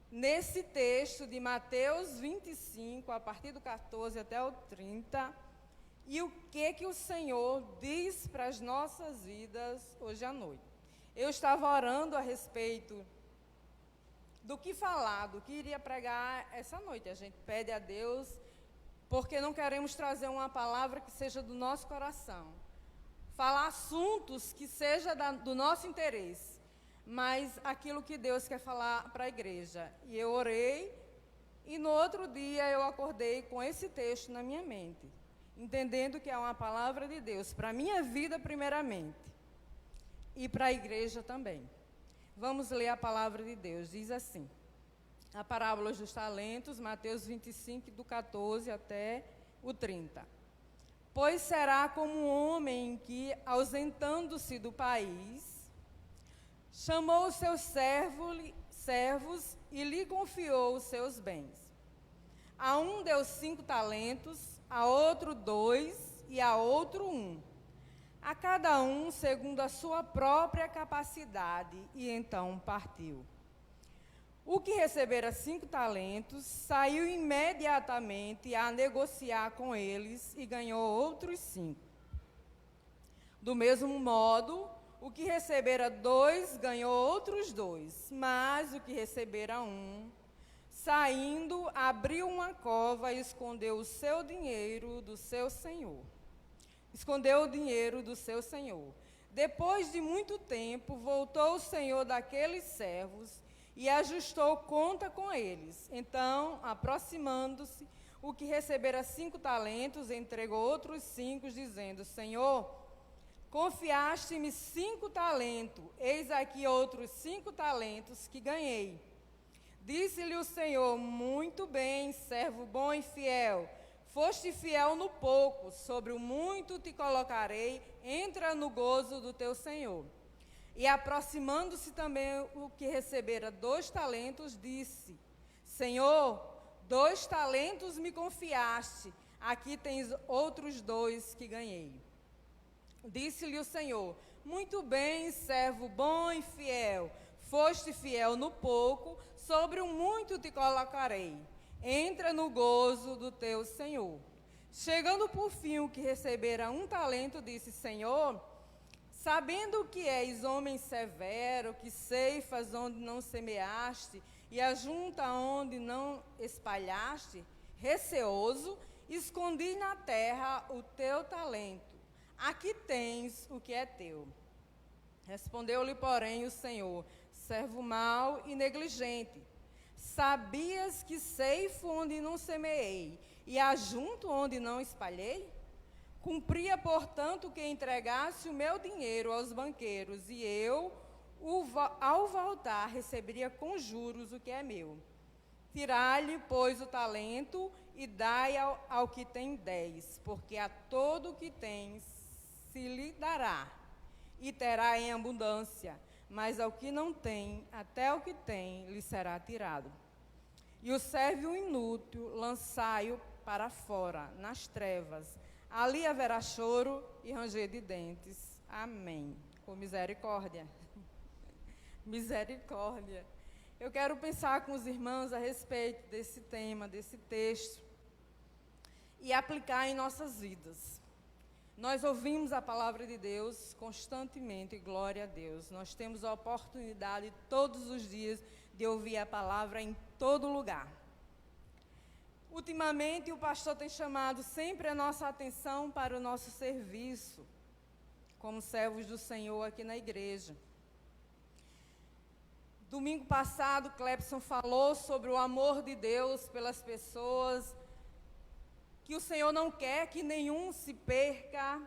nesse texto de Mateus 25, a partir do 14 até o 30, e o que o Senhor diz para as nossas vidas hoje à noite. Eu estava orando a respeito do que falar, do que iria pregar essa noite. A gente pede a Deus, porque não queremos trazer uma palavra que seja do nosso coração, falar assuntos que seja do nosso interesse, mas aquilo que Deus quer falar para a igreja. E eu orei, e no outro dia eu acordei com esse texto na minha mente, entendendo que é uma palavra de Deus para a minha vida primeiramente, e para a igreja também. Vamos ler a palavra de Deus. Diz assim, a parábola dos talentos, Mateus 25, do 14 até o 30. Pois será como um homem que, ausentando-se do país, chamou os seus servos e lhe confiou os seus bens. A um deu 5 talentos, a outro 2 e a outro 1. A cada um segundo a sua própria capacidade, e então partiu. O que recebera 5 talentos, saiu imediatamente a negociar com eles e ganhou outros 5. Do mesmo modo, o que recebera 2, ganhou outros 2. Mas o que recebera 1, saindo, abriu uma cova e escondeu o seu dinheiro do seu senhor. Escondeu o dinheiro do seu senhor. Depois de muito tempo, voltou o senhor daqueles servos e ajustou conta com eles. Então, aproximando-se, o que recebera 5 talentos, entregou outros 5, dizendo, Senhor, confiaste-me 5 talentos, eis aqui outros 5 talentos que ganhei. Disse-lhe o Senhor, muito bem, servo bom e fiel, foste fiel no pouco, sobre o muito te colocarei, entra no gozo do teu Senhor. E aproximando-se também o que recebera 2 talentos, disse, Senhor, 2 talentos me confiaste, aqui tens outros 2 que ganhei. Disse-lhe o Senhor, muito bem, servo bom e fiel, foste fiel no pouco, sobre o muito te colocarei, entra no gozo do teu Senhor. Chegando por fim o que recebera 1 talento, disse, Senhor, sabendo que és homem severo, que ceifas onde não semeaste, e ajunta onde não espalhaste, receoso, escondi na terra o teu talento. Aqui tens o que é teu. Respondeu-lhe, porém, o Senhor, servo mau e negligente, sabias que ceifo onde não semeei, e ajunto onde não espalhei? Cumpria, portanto, que entregasse o meu dinheiro aos banqueiros, e eu, ao voltar, receberia com juros o que é meu. Tirai-lhe, pois, o talento, e dai ao que tem 10, porque a todo o que tem se lhe dará, e terá em abundância, mas ao que não tem, até o que tem, lhe será tirado. E o servo inútil, lançai-o para fora, nas trevas, ali haverá choro e ranger de dentes. Amém. Com misericórdia. Misericórdia. Eu quero pensar com os irmãos a respeito desse tema, desse texto, e aplicar em nossas vidas. Nós ouvimos a palavra de Deus constantemente, glória a Deus. Nós temos a oportunidade todos os dias de ouvir a palavra em todo lugar. Ultimamente, o pastor tem chamado sempre a nossa atenção para o nosso serviço, como servos do Senhor aqui na igreja. Domingo passado, Clepson falou sobre o amor de Deus pelas pessoas, que o Senhor não quer que nenhum se perca,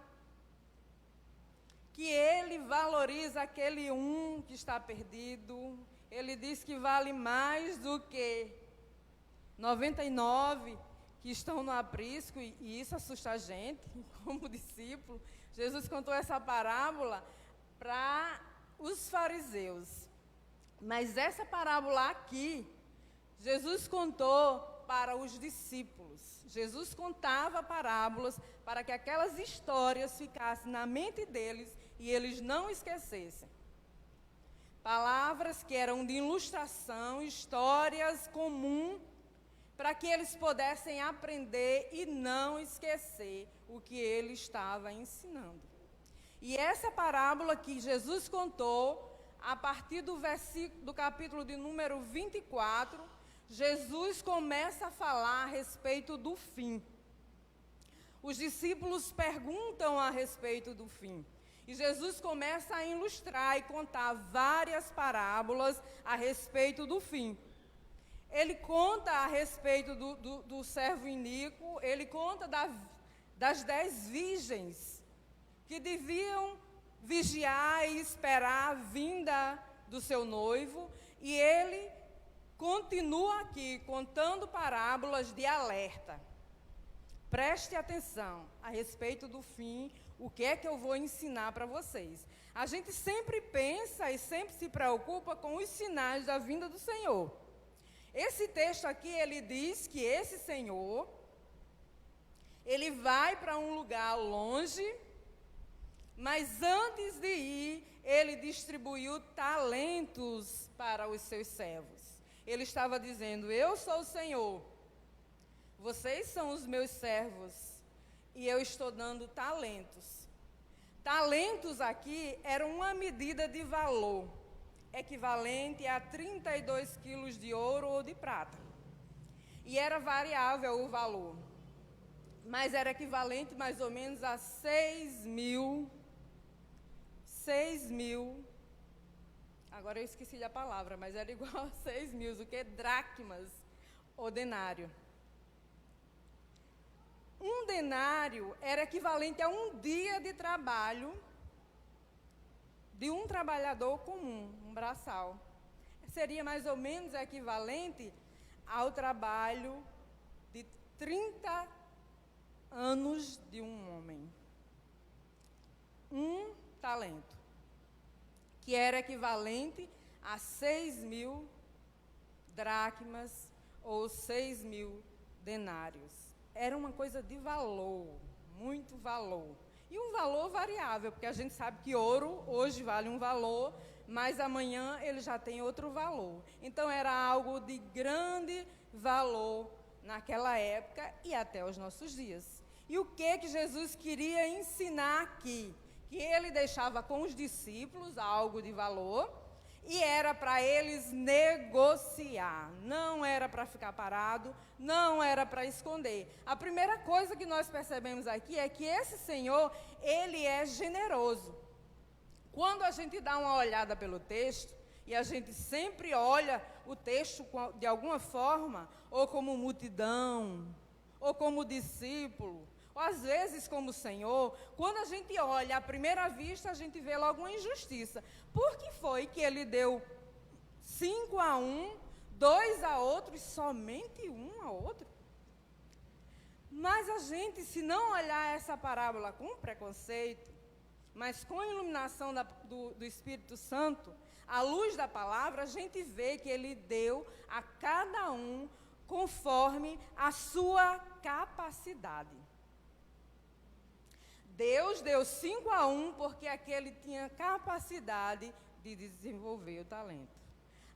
que Ele valoriza aquele um que está perdido. Ele diz que vale mais do que 99 que estão no aprisco, e isso assusta a gente, como discípulo. Jesus contou essa parábola para os fariseus. Mas essa parábola aqui, Jesus contou para os discípulos. Jesus contava parábolas para que aquelas histórias ficassem na mente deles e eles não esquecessem. Palavras que eram de ilustração, histórias comuns, para que eles pudessem aprender e não esquecer o que ele estava ensinando. E essa parábola que Jesus contou, a partir do capítulo de número 24, Jesus começa a falar a respeito do fim. Os discípulos perguntam a respeito do fim. E Jesus começa a ilustrar e contar várias parábolas a respeito do fim. Ele conta a respeito do servo iníquo, ele conta das 10 virgens que deviam vigiar e esperar a vinda do seu noivo, e ele continua aqui contando parábolas de alerta. Preste atenção a respeito do fim, o que é que eu vou ensinar para vocês. A gente sempre pensa e sempre se preocupa com os sinais da vinda do Senhor. Esse texto aqui, ele diz que esse Senhor, ele vai para um lugar longe, mas antes de ir, ele distribuiu talentos para os seus servos. Ele estava dizendo: eu sou o Senhor, vocês são os meus servos, e eu estou dando talentos. Talentos aqui eram uma medida de valor, equivalente a 32 quilos de ouro ou de prata. E era variável o valor, mas era equivalente mais ou menos a 6 mil, agora eu esqueci a palavra, mas era igual a 6 mil, o que? Dracmas, ou denário. Um denário era equivalente a um dia de trabalho de um trabalhador comum, um braçal. Seria mais ou menos equivalente ao trabalho de 30 anos de um homem. Um talento, que era equivalente a 6 mil dracmas ou 6 mil denários. Era uma coisa de valor, muito valor. E um valor variável, porque a gente sabe que ouro hoje vale um valor, mas amanhã ele já tem outro valor. Então era algo de grande valor naquela época e até os nossos dias. E o que Jesus queria ensinar aqui? Que ele deixava com os discípulos algo de valor e era para eles negociar, não era para ficar parado, não era para esconder. A primeira coisa que nós percebemos aqui é que esse Senhor, ele é generoso. Quando a gente dá uma olhada pelo texto, e a gente sempre olha o texto de alguma forma, ou como multidão, ou como discípulo, ou às vezes como Senhor, quando a gente olha à primeira vista, a gente vê logo uma injustiça. Por que foi que ele deu 5 a um, 2 a outro e somente 1 a outro? Mas a gente, se não olhar essa parábola com preconceito, mas com a iluminação do Espírito Santo, à luz da palavra, a gente vê que ele deu a cada um conforme a sua capacidade. Deus deu 5 a 1 porque aquele tinha capacidade de desenvolver o talento.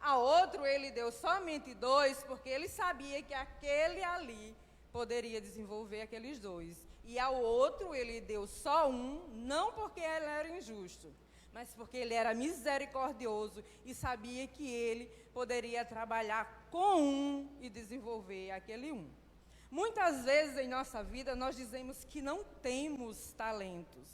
A outro ele deu somente 2 porque ele sabia que aquele ali poderia desenvolver aqueles 2. E ao outro ele deu só 1, não porque ele era injusto, mas porque ele era misericordioso e sabia que ele poderia trabalhar com 1 e desenvolver aquele 1. Muitas vezes em nossa vida nós dizemos que não temos talentos,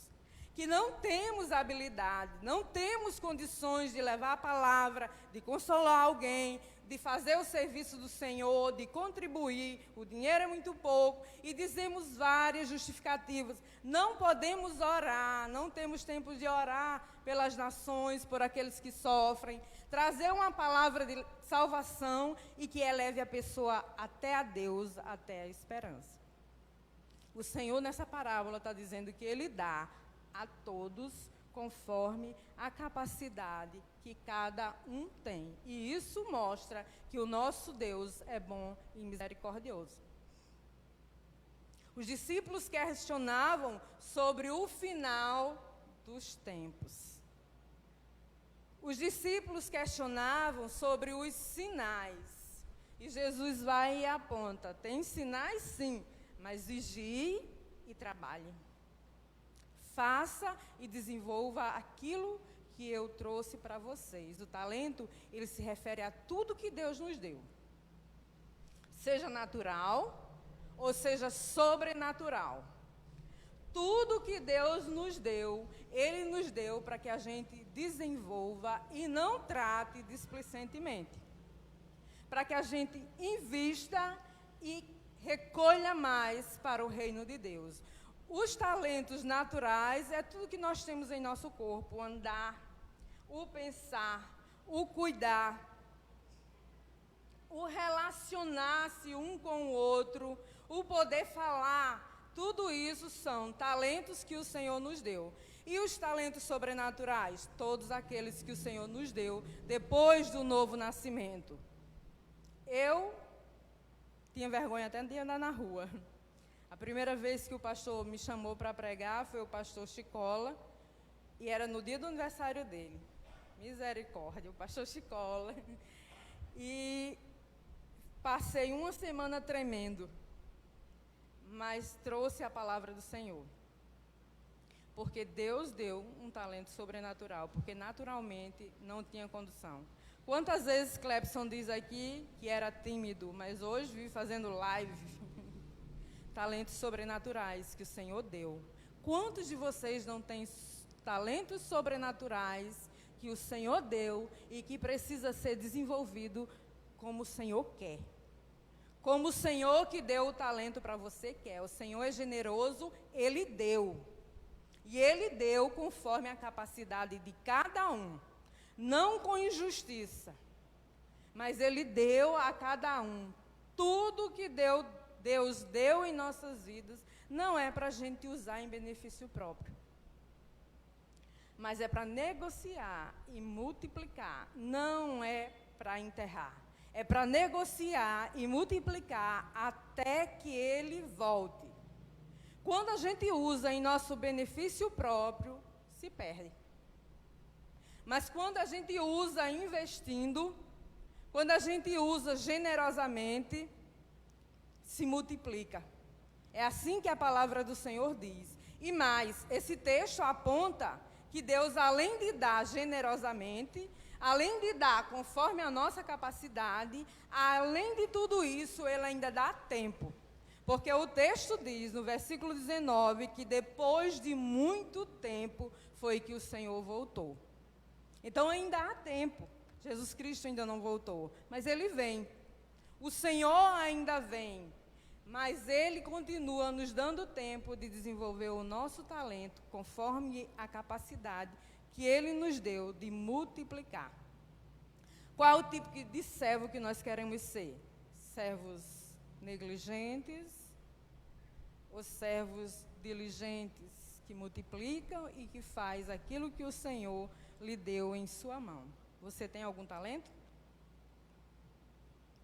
que não temos habilidade, não temos condições de levar a palavra, de consolar alguém, de fazer o serviço do Senhor, de contribuir, o dinheiro é muito pouco, e dizemos várias justificativas. Não podemos orar, não temos tempo de orar pelas nações, por aqueles que sofrem, trazer uma palavra de salvação e que eleve a pessoa até a Deus, até a esperança. O Senhor nessa parábola está dizendo que Ele dá a todos conforme a capacidade que cada um tem. E isso mostra que o nosso Deus é bom e misericordioso. Os discípulos questionavam sobre o final dos tempos. Os discípulos questionavam sobre os sinais. E Jesus vai e aponta: tem sinais sim, mas vigie e trabalhe. Faça e desenvolva aquilo que eu trouxe para vocês. O talento, ele se refere a tudo que Deus nos deu. Seja natural ou seja sobrenatural. Tudo que Deus nos deu, Ele nos deu para que a gente desenvolva e não trate displicentemente. Para que a gente invista e recolha mais para o reino de Deus. Os talentos naturais é tudo que nós temos em nosso corpo: o andar, o pensar, o cuidar, o relacionar-se um com o outro, o poder falar. Tudo isso são talentos que o Senhor nos deu. E os talentos sobrenaturais? Todos aqueles que o Senhor nos deu depois do novo nascimento. Eu tinha vergonha até de andar na rua. A primeira vez que o pastor me chamou para pregar foi o pastor Chicola, e era no dia do aniversário dele. Misericórdia, o pastor Chicola. E passei uma semana tremendo, mas trouxe a palavra do Senhor. Porque Deus deu um talento sobrenatural, porque naturalmente não tinha condução. Quantas vezes Clepson diz aqui que era tímido, mas hoje vive fazendo live. Talentos sobrenaturais que o Senhor deu. Quantos de vocês não têm talentos sobrenaturais que o Senhor deu e que precisa ser desenvolvido como o Senhor quer? Como o Senhor que deu o talento para você quer. O Senhor é generoso, Ele deu. E Ele deu conforme a capacidade de cada um. Não com injustiça, mas Ele deu a cada um. Tudo que Deus deu em nossas vidas não é para a gente usar em benefício próprio, mas é para negociar e multiplicar, não é para enterrar. É para negociar e multiplicar até que Ele volte. Quando a gente usa em nosso benefício próprio, se perde. Mas quando a gente usa investindo, quando a gente usa generosamente, se multiplica. É assim que a palavra do Senhor diz. E mais, esse texto aponta que Deus, além de dar generosamente, além de dar conforme a nossa capacidade, além de tudo isso, Ele ainda dá tempo. Porque o texto diz, no versículo 19, que depois de muito tempo foi que o Senhor voltou. Então ainda há tempo. Jesus Cristo ainda não voltou, mas Ele vem. O Senhor ainda vem, mas Ele continua nos dando tempo de desenvolver o nosso talento conforme a capacidade que Ele nos deu de multiplicar. Qual o tipo de servo que nós queremos ser? Servos negligentes ou servos diligentes que multiplicam e que faz aquilo que o Senhor lhe deu em sua mão? Você tem algum talento?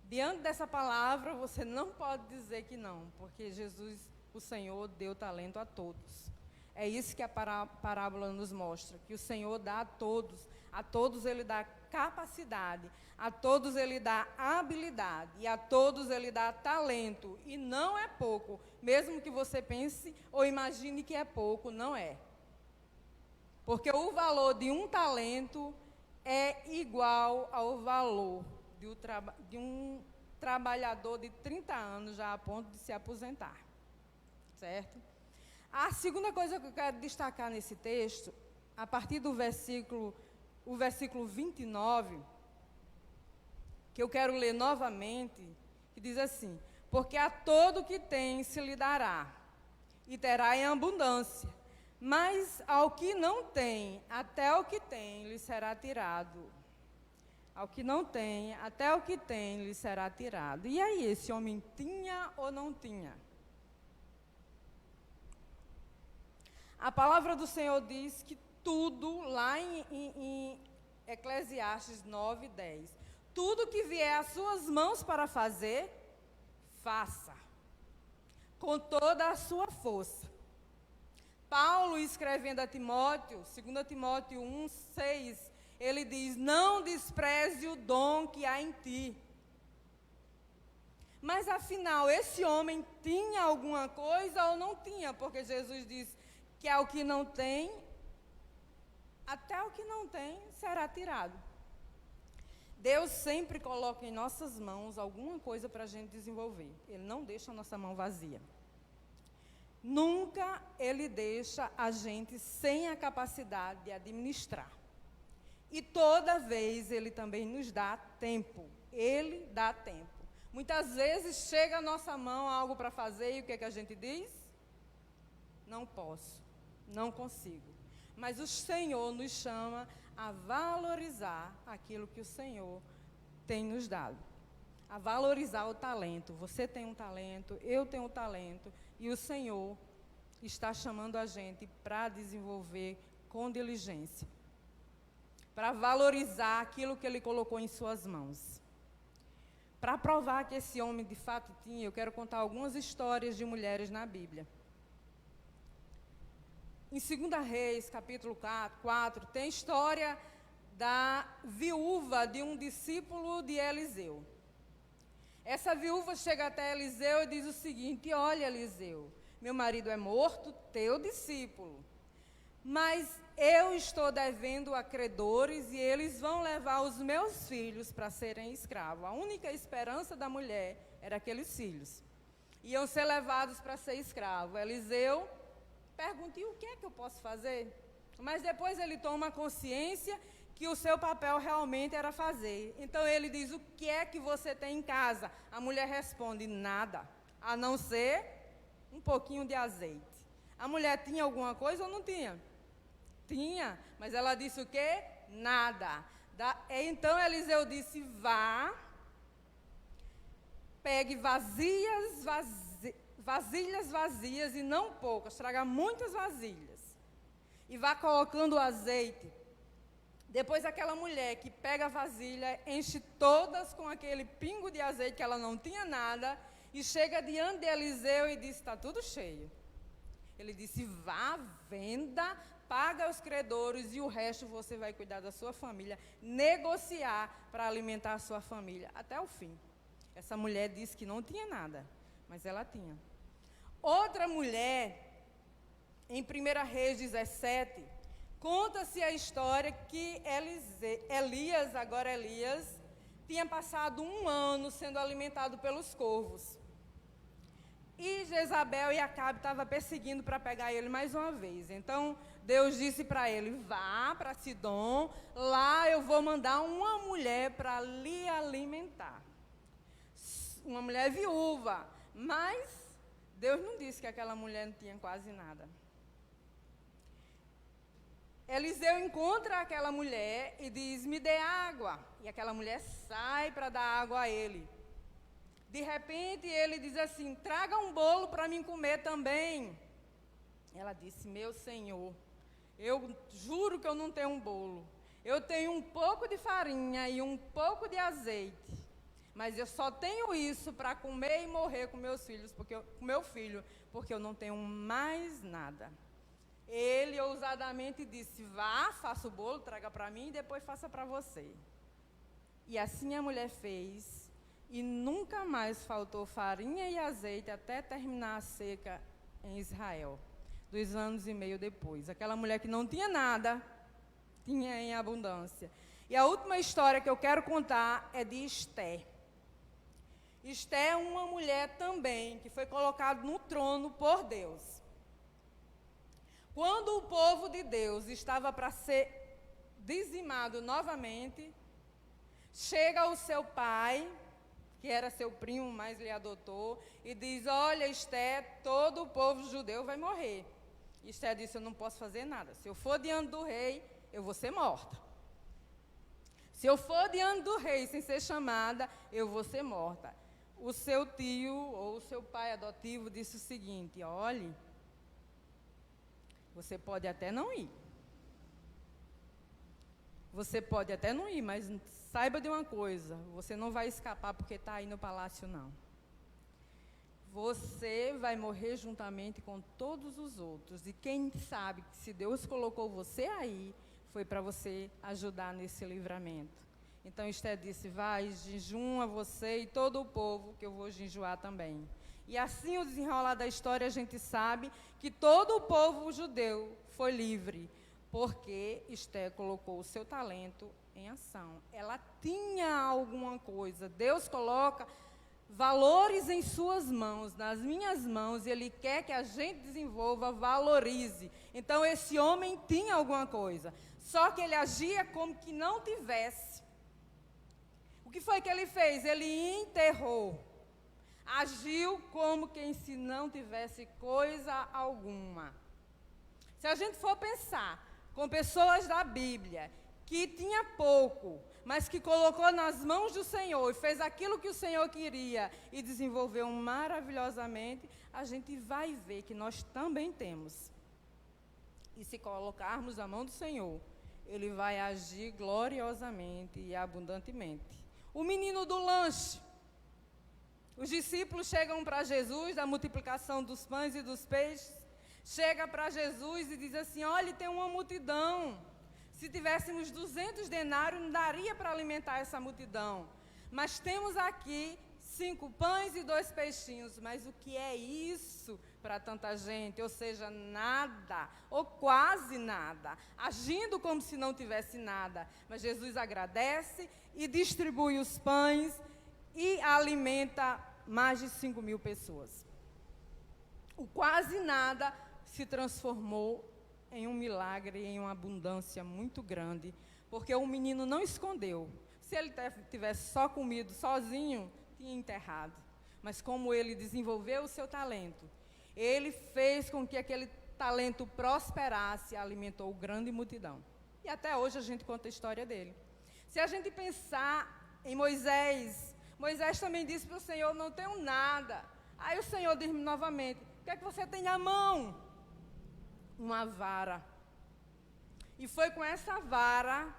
Diante dessa palavra, você não pode dizer que não, porque Jesus, o Senhor, deu talento a todos. É isso que a parábola nos mostra, que o Senhor dá a todos Ele dá capacidade, a todos Ele dá habilidade, e a todos Ele dá talento, e não é pouco, mesmo que você pense ou imagine que é pouco, não é. Porque o valor de um talento é igual ao valor de um trabalhador de 30 anos já a ponto de se aposentar. Certo? A segunda coisa que eu quero destacar nesse texto, a partir do versículo 29, que eu quero ler novamente, que diz assim: porque a todo que tem se lhe dará, e terá em abundância, mas ao que não tem, até o que tem lhe será tirado. Ao que não tem, até o que tem lhe será tirado. E aí, esse homem tinha ou não tinha? A palavra do Senhor diz que tudo, lá em Eclesiastes 9:10. Tudo que vier às suas mãos para fazer, faça, com toda a sua força. Paulo, escrevendo a Timóteo, 2 Timóteo 1:6, ele diz: não despreze o dom que há em ti. Mas afinal, esse homem tinha alguma coisa ou não tinha? Porque Jesus diz que ao que não tem, até o que não tem será tirado. Deus sempre coloca em nossas mãos alguma coisa para a gente desenvolver. Ele não deixa a nossa mão vazia. Nunca Ele deixa a gente sem a capacidade de administrar. E toda vez Ele também nos dá tempo. Ele dá tempo. Muitas vezes chega à nossa mão algo para fazer e o que é que a gente diz? Não posso, não consigo. Mas o Senhor nos chama a valorizar aquilo que o Senhor tem nos dado. A valorizar o talento. Você tem um talento, eu tenho um talento, e o Senhor está chamando a gente para desenvolver com diligência. Para valorizar aquilo que Ele colocou em suas mãos. Para provar que esse homem de fato tinha, eu quero contar algumas histórias de mulheres na Bíblia. Em 2 Reis, capítulo 4, tem a história da viúva de um discípulo de Eliseu. Essa viúva chega até Eliseu e diz o seguinte: olha, Eliseu, meu marido é morto, teu discípulo, mas eu estou devendo a credores e eles vão levar os meus filhos para serem escravos. A única esperança da mulher era aqueles filhos. Iam ser levados para ser escravos. Eliseu pergunta: e o que é que eu posso fazer? Mas depois ele toma consciência que o seu papel realmente era fazer. Então ele diz: o que é que você tem em casa? A mulher responde: nada, a não ser um pouquinho de azeite. A mulher tinha alguma coisa ou não tinha? Tinha, mas ela disse o quê? Nada. Então Eliseu disse: vá, pegue vasilhas vazias e não poucas, traga muitas vasilhas e vá colocando o azeite. Depois aquela mulher que pega a vasilha, enche todas com aquele pingo de azeite, que ela não tinha nada, e chega diante de Eliseu e diz: está tudo cheio. Ele disse: vá, venda, paga os credores e o resto você vai cuidar da sua família, negociar para alimentar a sua família até o fim. Essa mulher disse que não tinha nada, mas ela tinha. Outra mulher, em 1 Reis 17, conta-se a história que Elias, tinha passado 1 ano sendo alimentado pelos corvos. E Jezabel e Acabe estavam perseguindo para pegar ele mais uma vez. Então, Deus disse para ele: vá para Sidom, lá eu vou mandar uma mulher para lhe alimentar. Uma mulher viúva, mas Deus não disse que aquela mulher não tinha quase nada. Eliseu encontra aquela mulher e diz: me dê água. E aquela mulher sai para dar água a ele. De repente ele diz assim: traga um bolo para mim comer também. Ela disse: meu Senhor, eu juro que eu não tenho um bolo. Eu tenho um pouco de farinha e um pouco de azeite. Mas eu só tenho isso para comer e morrer com meus filhos, com meu filho, porque eu não tenho mais nada. Ele ousadamente disse: vá, faça o bolo, traga para mim e depois faça para você. E assim a mulher fez, e nunca mais faltou farinha e azeite até terminar a seca em Israel, 2 anos e meio depois. Aquela mulher que não tinha nada, tinha em abundância. E a última história que eu quero contar é de Esté. Esté é uma mulher também que foi colocada no trono por Deus. Quando o povo de Deus estava para ser dizimado novamente, chega o seu pai, que era seu primo, mas lhe adotou, e diz: olha, Esté, todo o povo judeu vai morrer. Esté disse: eu não posso fazer nada. Se eu for diante do rei, eu vou ser morta. Se eu for diante do rei sem ser chamada, eu vou ser morta. O seu tio, ou o seu pai adotivo, disse o seguinte: olhe, você pode até não ir, Você pode até não ir, mas saiba de uma coisa, você não vai escapar porque está aí no palácio, não. Você vai morrer juntamente com todos os outros. E quem sabe que se Deus colocou você aí, foi para você ajudar nesse livramento. Então Esther disse, vai, jejuma você e todo o povo, que eu vou jejuar também. E assim o desenrolar da história, a gente sabe que todo o povo judeu foi livre, porque Esther colocou o seu talento em ação. Ela tinha alguma coisa. Deus coloca valores em suas mãos, nas minhas mãos, e Ele quer que a gente desenvolva, valorize. Então esse homem tinha alguma coisa, só que ele agia como que não tivesse. O que foi que ele fez? Ele enterrou. Agiu como quem se não tivesse coisa alguma. Se a gente for pensar com pessoas da Bíblia, que tinha pouco, mas que colocou nas mãos do Senhor e fez aquilo que o Senhor queria e desenvolveu maravilhosamente, a gente vai ver que nós também temos. E se colocarmos na mão do Senhor, Ele vai agir gloriosamente e abundantemente. O menino do lanche. Os discípulos chegam para Jesus, da multiplicação dos pães e dos peixes, chega para Jesus e diz assim, olha, tem uma multidão. Se tivéssemos 200 denários, não daria para alimentar essa multidão. Mas temos aqui 5 pães e 2 peixinhos. Mas o que é isso para tanta gente? Ou seja, nada, ou quase nada. Agindo como se não tivesse nada. Mas Jesus agradece e distribui os pães e alimenta mais de 5.000 pessoas. O quase nada se transformou em um milagre, em uma abundância muito grande, porque o menino não escondeu. Se ele tivesse só comido sozinho, tinha enterrado. Mas como ele desenvolveu o seu talento, ele fez com que aquele talento prosperasse, alimentou grande multidão. E até hoje a gente conta a história dele. Se a gente pensar em Moisés, Moisés também disse para o Senhor, não tenho nada. Aí o Senhor diz novamente, o que é que você tem na mão? Uma vara. E foi com essa vara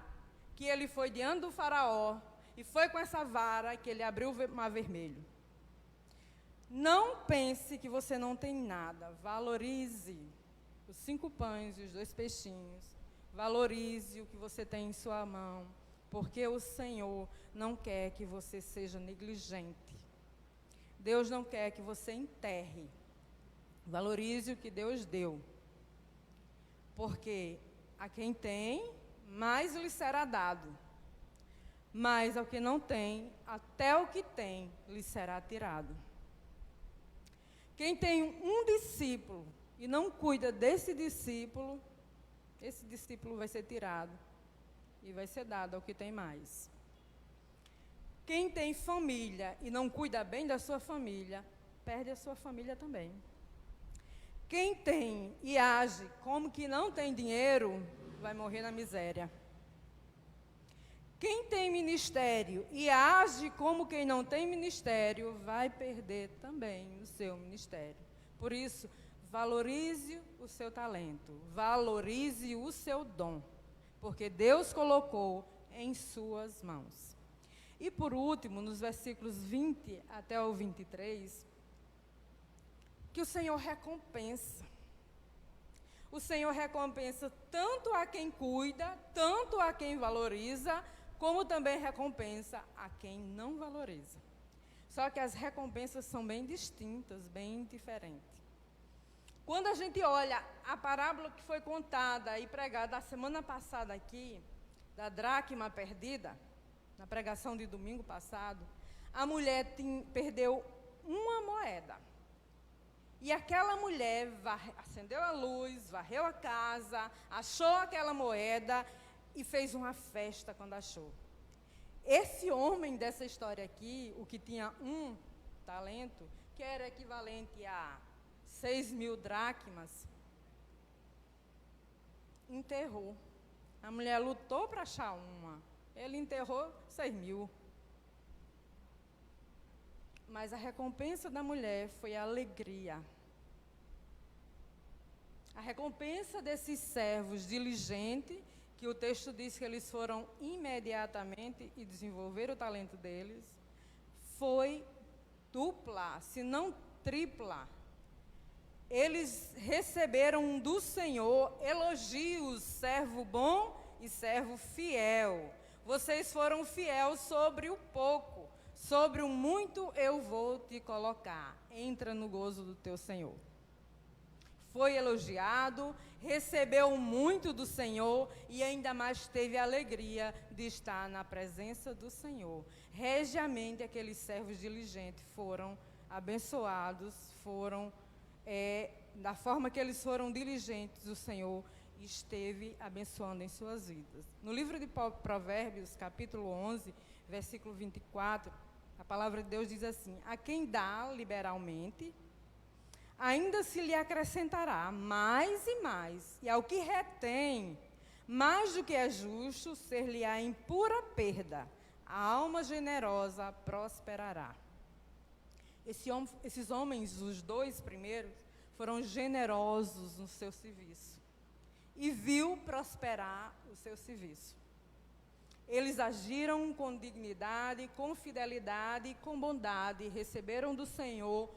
que ele foi diante do faraó, e foi com essa vara que ele abriu o mar vermelho. Não pense que você não tem nada. Valorize os 5 pães e os 2 peixinhos. Valorize o que você tem em sua mão, porque o Senhor não quer que você seja negligente. Deus não quer que você enterre. Valorize o que Deus deu. Porque a quem tem, mais lhe será dado. Mas ao que não tem, até o que tem lhe será tirado. Quem tem um discípulo e não cuida desse discípulo, esse discípulo vai ser tirado e vai ser dado ao que tem mais. Quem tem família e não cuida bem da sua família, perde a sua família também. Quem tem e age como que não tem dinheiro, vai morrer na miséria. Quem tem ministério e age como quem não tem ministério, vai perder também o seu ministério. Por isso, valorize o seu talento, valorize o seu dom, porque Deus colocou em suas mãos. E por último, nos versículos 20 até o 23, que o Senhor recompensa. O Senhor recompensa tanto a quem cuida, tanto a quem valoriza, como também recompensa a quem não valoriza. Só que as recompensas são bem distintas, bem diferentes. Quando a gente olha a parábola que foi contada e pregada a semana passada aqui, da dracma perdida, na pregação de domingo passado, a mulher perdeu uma moeda. E aquela mulher acendeu a luz, varreu a casa, achou aquela moeda e fez uma festa quando achou. Esse homem dessa história aqui, o que tinha um talento, que era equivalente a 6.000 dracmas, enterrou. A mulher lutou para achar uma. Ele enterrou 6.000. Mas a recompensa da mulher foi a alegria. A recompensa desses servos diligentes que o texto diz que eles foram imediatamente e desenvolveram o talento deles, foi dupla, se não tripla. Eles receberam do Senhor elogios, servo bom e servo fiel. Vocês foram fiel sobre o pouco, sobre o muito eu vou te colocar. Entra no gozo do teu Senhor. Foi elogiado, recebeu muito do Senhor e ainda mais teve a alegria de estar na presença do Senhor. Regiamente, aqueles servos diligentes foram abençoados, foram, da forma que eles foram diligentes, o Senhor esteve abençoando em suas vidas. No livro de Provérbios, capítulo 11, versículo 24, a palavra de Deus diz assim: a quem dá liberalmente, ainda se lhe acrescentará mais e mais, e ao que retém, mais do que é justo, ser-lhe-á em pura perda. A alma generosa prosperará. Esses homens, os dois primeiros, foram generosos no seu serviço. E viu prosperar o seu serviço. Eles agiram com dignidade, com fidelidade e com bondade, receberam do Senhor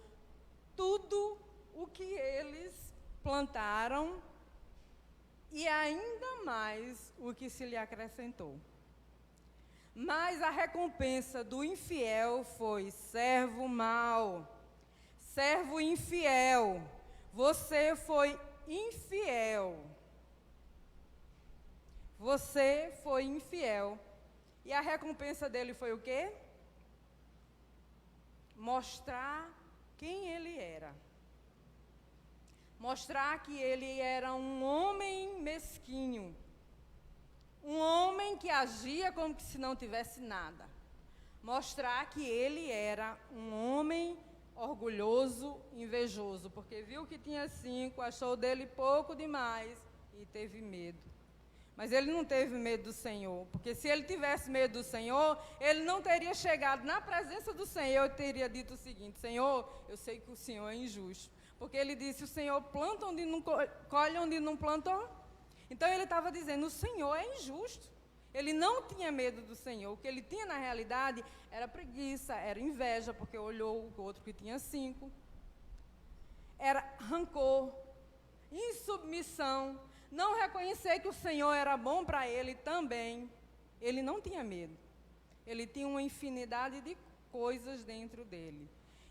tudo o que eles plantaram e ainda mais o que se lhe acrescentou. Mas a recompensa do infiel foi: servo mau, servo infiel, você foi infiel. Você foi infiel. E a recompensa dele foi o quê? Mostrar quem ele era. Mostrar que ele era um homem mesquinho. Um homem que agia como se não tivesse nada. Mostrar que ele era um homem orgulhoso, invejoso, porque viu que tinha 5, achou dele pouco demais e teve medo. Mas ele não teve medo do Senhor, porque se ele tivesse medo do Senhor, ele não teria chegado na presença do Senhor e teria dito o seguinte: Senhor, eu sei que o Senhor é injusto. Porque ele disse: o Senhor planta onde não colhe, onde não plantou. Então ele estava dizendo: o Senhor é injusto. Ele não tinha medo do Senhor. O que ele tinha na realidade era preguiça, era inveja, porque olhou o outro que tinha 5. Era rancor, insubmissão, não reconhecer que o Senhor era bom para ele também. Ele não tinha medo. Ele tinha uma infinidade de coisas dentro dele.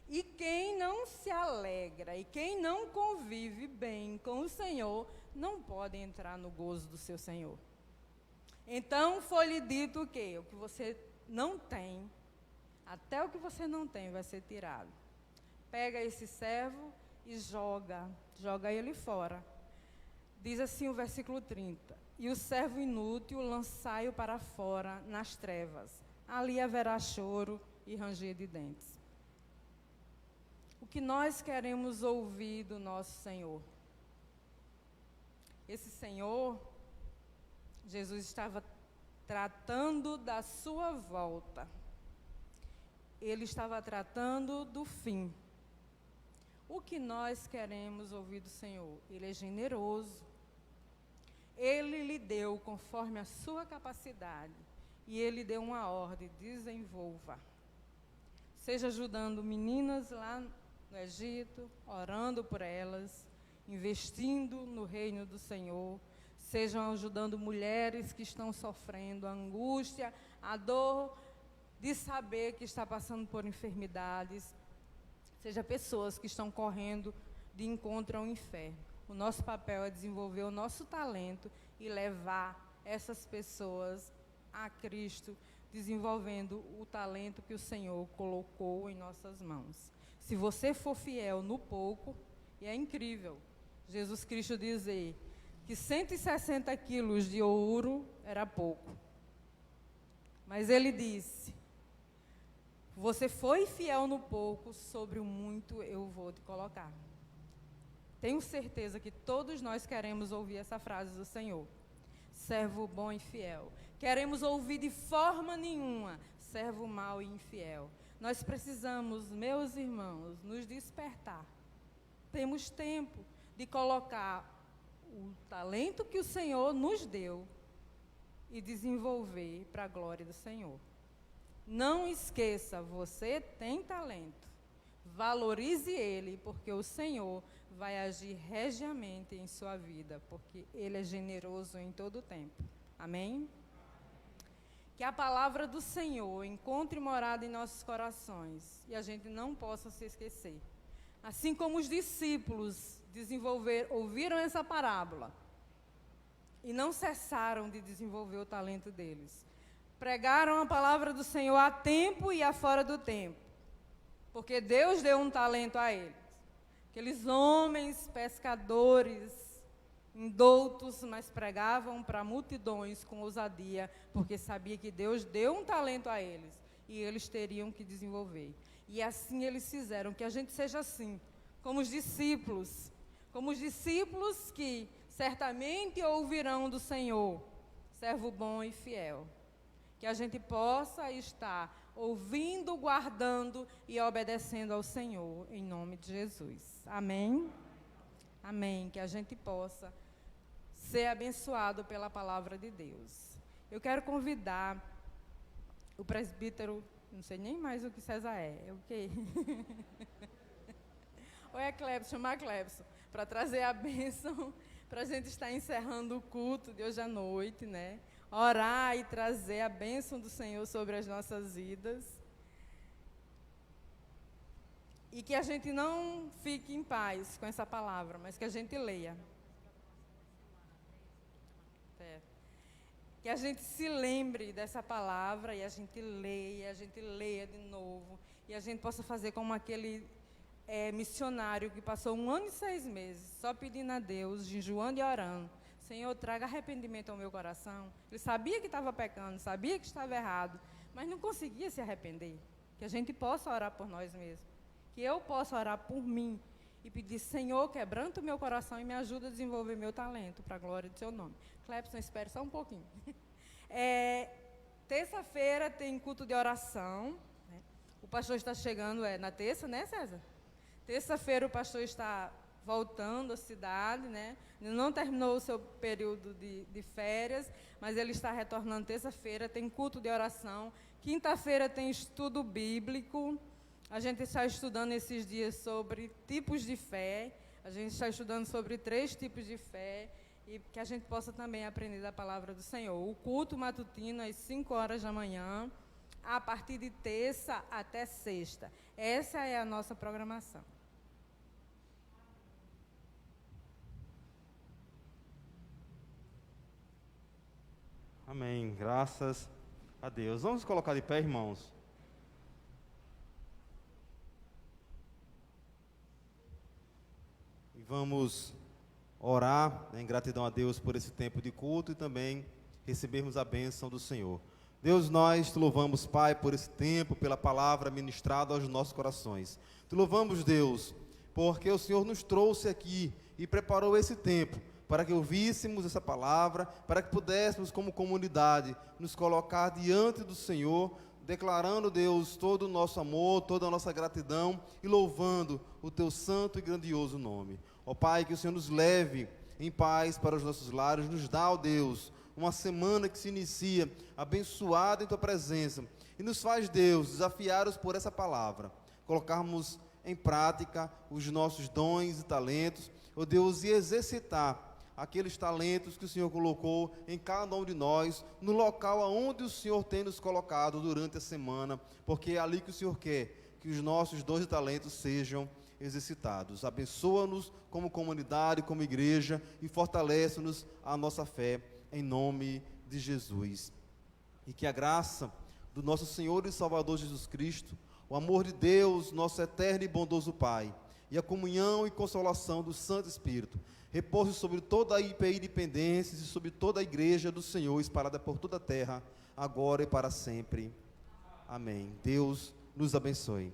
E quem não se alegra e quem não convive bem com o Senhor, não pode entrar no gozo do seu Senhor. Então foi-lhe dito o quê? O que você não tem, até o que você não tem vai ser tirado. Pega esse servo e joga ele fora. Diz assim o versículo 30: e o servo inútil lançai-o para fora nas trevas, ali haverá choro e ranger de dentes. O que nós queremos ouvir do nosso Senhor? Esse Senhor, Jesus estava tratando da sua volta. Ele estava tratando do fim. O que nós queremos ouvir do Senhor? Ele é generoso. Ele lhe deu conforme a sua capacidade. E ele deu uma ordem: desenvolva. Seja ajudando meninas lá no Egito, orando por elas, investindo no reino do Senhor. Sejam ajudando mulheres que estão sofrendo a angústia, a dor de saber que está passando por enfermidades. Seja pessoas que estão correndo de encontro ao inferno. O nosso papel é desenvolver o nosso talento e levar essas pessoas a Cristo, desenvolvendo o talento que o Senhor colocou em nossas mãos. Se você for fiel no pouco, e é incrível Jesus Cristo dizer que 160 quilos de ouro era pouco. Mas ele disse: você foi fiel no pouco, sobre o muito eu vou te colocar. Tenho certeza que todos nós queremos ouvir essa frase do Senhor. Servo bom e fiel. Queremos ouvir de forma nenhuma: servo mau e infiel. Nós precisamos, meus irmãos, nos despertar. Temos tempo de colocar o talento que o Senhor nos deu e desenvolver para a glória do Senhor. Não esqueça, você tem talento. Valorize ele, porque o Senhor vai agir regiamente em sua vida, porque ele é generoso em todo o tempo. Amém? Que a palavra do Senhor encontre morada em nossos corações e a gente não possa se esquecer. Assim como os discípulos ouviram essa parábola e não cessaram de desenvolver o talento deles. Pregaram a palavra do Senhor a tempo e a fora do tempo, porque Deus deu um talento a eles. Aqueles homens pescadores, indoutos, mas pregavam para multidões com ousadia, porque sabia que Deus deu um talento a eles e eles teriam que desenvolver. E assim eles fizeram, que a gente seja assim, como os discípulos que certamente ouvirão do Senhor, servo bom e fiel. Que a gente possa estar ouvindo, guardando e obedecendo ao Senhor, em nome de Jesus. Amém? Amém. Que a gente possa ser abençoado pela palavra de Deus. Eu quero convidar o presbítero, não sei nem mais o que César é o quê? Ou é Clebson, chamar Clebson, para trazer a bênção, para a gente estar encerrando o culto de hoje à noite, né? Orar e trazer a bênção do Senhor sobre as nossas vidas. E que a gente não fique em paz com essa palavra, mas que a gente leia. Que a gente se lembre dessa palavra e a gente leia de novo. E a gente possa fazer como aquele missionário que passou 1 ano e 6 meses só pedindo a Deus, jejuando e orando. Senhor, traga arrependimento ao meu coração. Ele sabia que estava pecando, sabia que estava errado, mas não conseguia se arrepender. Que a gente possa orar por nós mesmos. Que eu possa orar por mim e pedir, Senhor, quebranta o meu coração e me ajuda a desenvolver meu talento para a glória do seu nome. Clepson, espere só um pouquinho. Terça-feira tem culto de oração. Né? O pastor está chegando, na terça, né, César? Terça-feira o pastor está voltando à cidade, né? Não terminou o seu período de férias, mas ele está retornando terça-feira, tem culto de oração. Quinta-feira tem estudo bíblico. A gente está estudando esses dias sobre tipos de fé. A gente está estudando sobre 3 tipos de fé e que a gente possa também aprender da palavra do Senhor. O culto matutino às 5 horas da manhã, a partir de terça até sexta. Essa é a nossa programação. Amém. Graças a Deus. Vamos colocar de pé, irmãos. E vamos orar em gratidão a Deus por esse tempo de culto e também recebermos a bênção do Senhor. Deus, nós te louvamos, Pai, por esse tempo, pela palavra ministrada aos nossos corações. Te louvamos, Deus, porque o Senhor nos trouxe aqui e preparou esse tempo para que ouvíssemos essa palavra, para que pudéssemos, como comunidade, nos colocar diante do Senhor, declarando, Deus, todo o nosso amor, toda a nossa gratidão e louvando o teu santo e grandioso nome. Ó Pai, que o Senhor nos leve em paz para os nossos lares, nos dá, ó Deus, uma semana que se inicia abençoada em tua presença e nos faz, Deus, desafiados por essa palavra, colocarmos em prática os nossos dons e talentos, ó Deus, e exercitar aqueles talentos que o Senhor colocou em cada um de nós, no local aonde o Senhor tem nos colocado durante a semana, porque é ali que o Senhor quer que os nossos dons e talentos sejam exercitados. Abençoa-nos como comunidade, como igreja, e fortalece-nos a nossa fé, em nome de Jesus. E que a graça do nosso Senhor e Salvador Jesus Cristo, o amor de Deus, nosso eterno e bondoso Pai, e a comunhão e consolação do Santo Espírito, repouse sobre toda a IPI Dependências e sobre toda a igreja do Senhor, espalhada por toda a terra, agora e para sempre. Amém. Deus nos abençoe.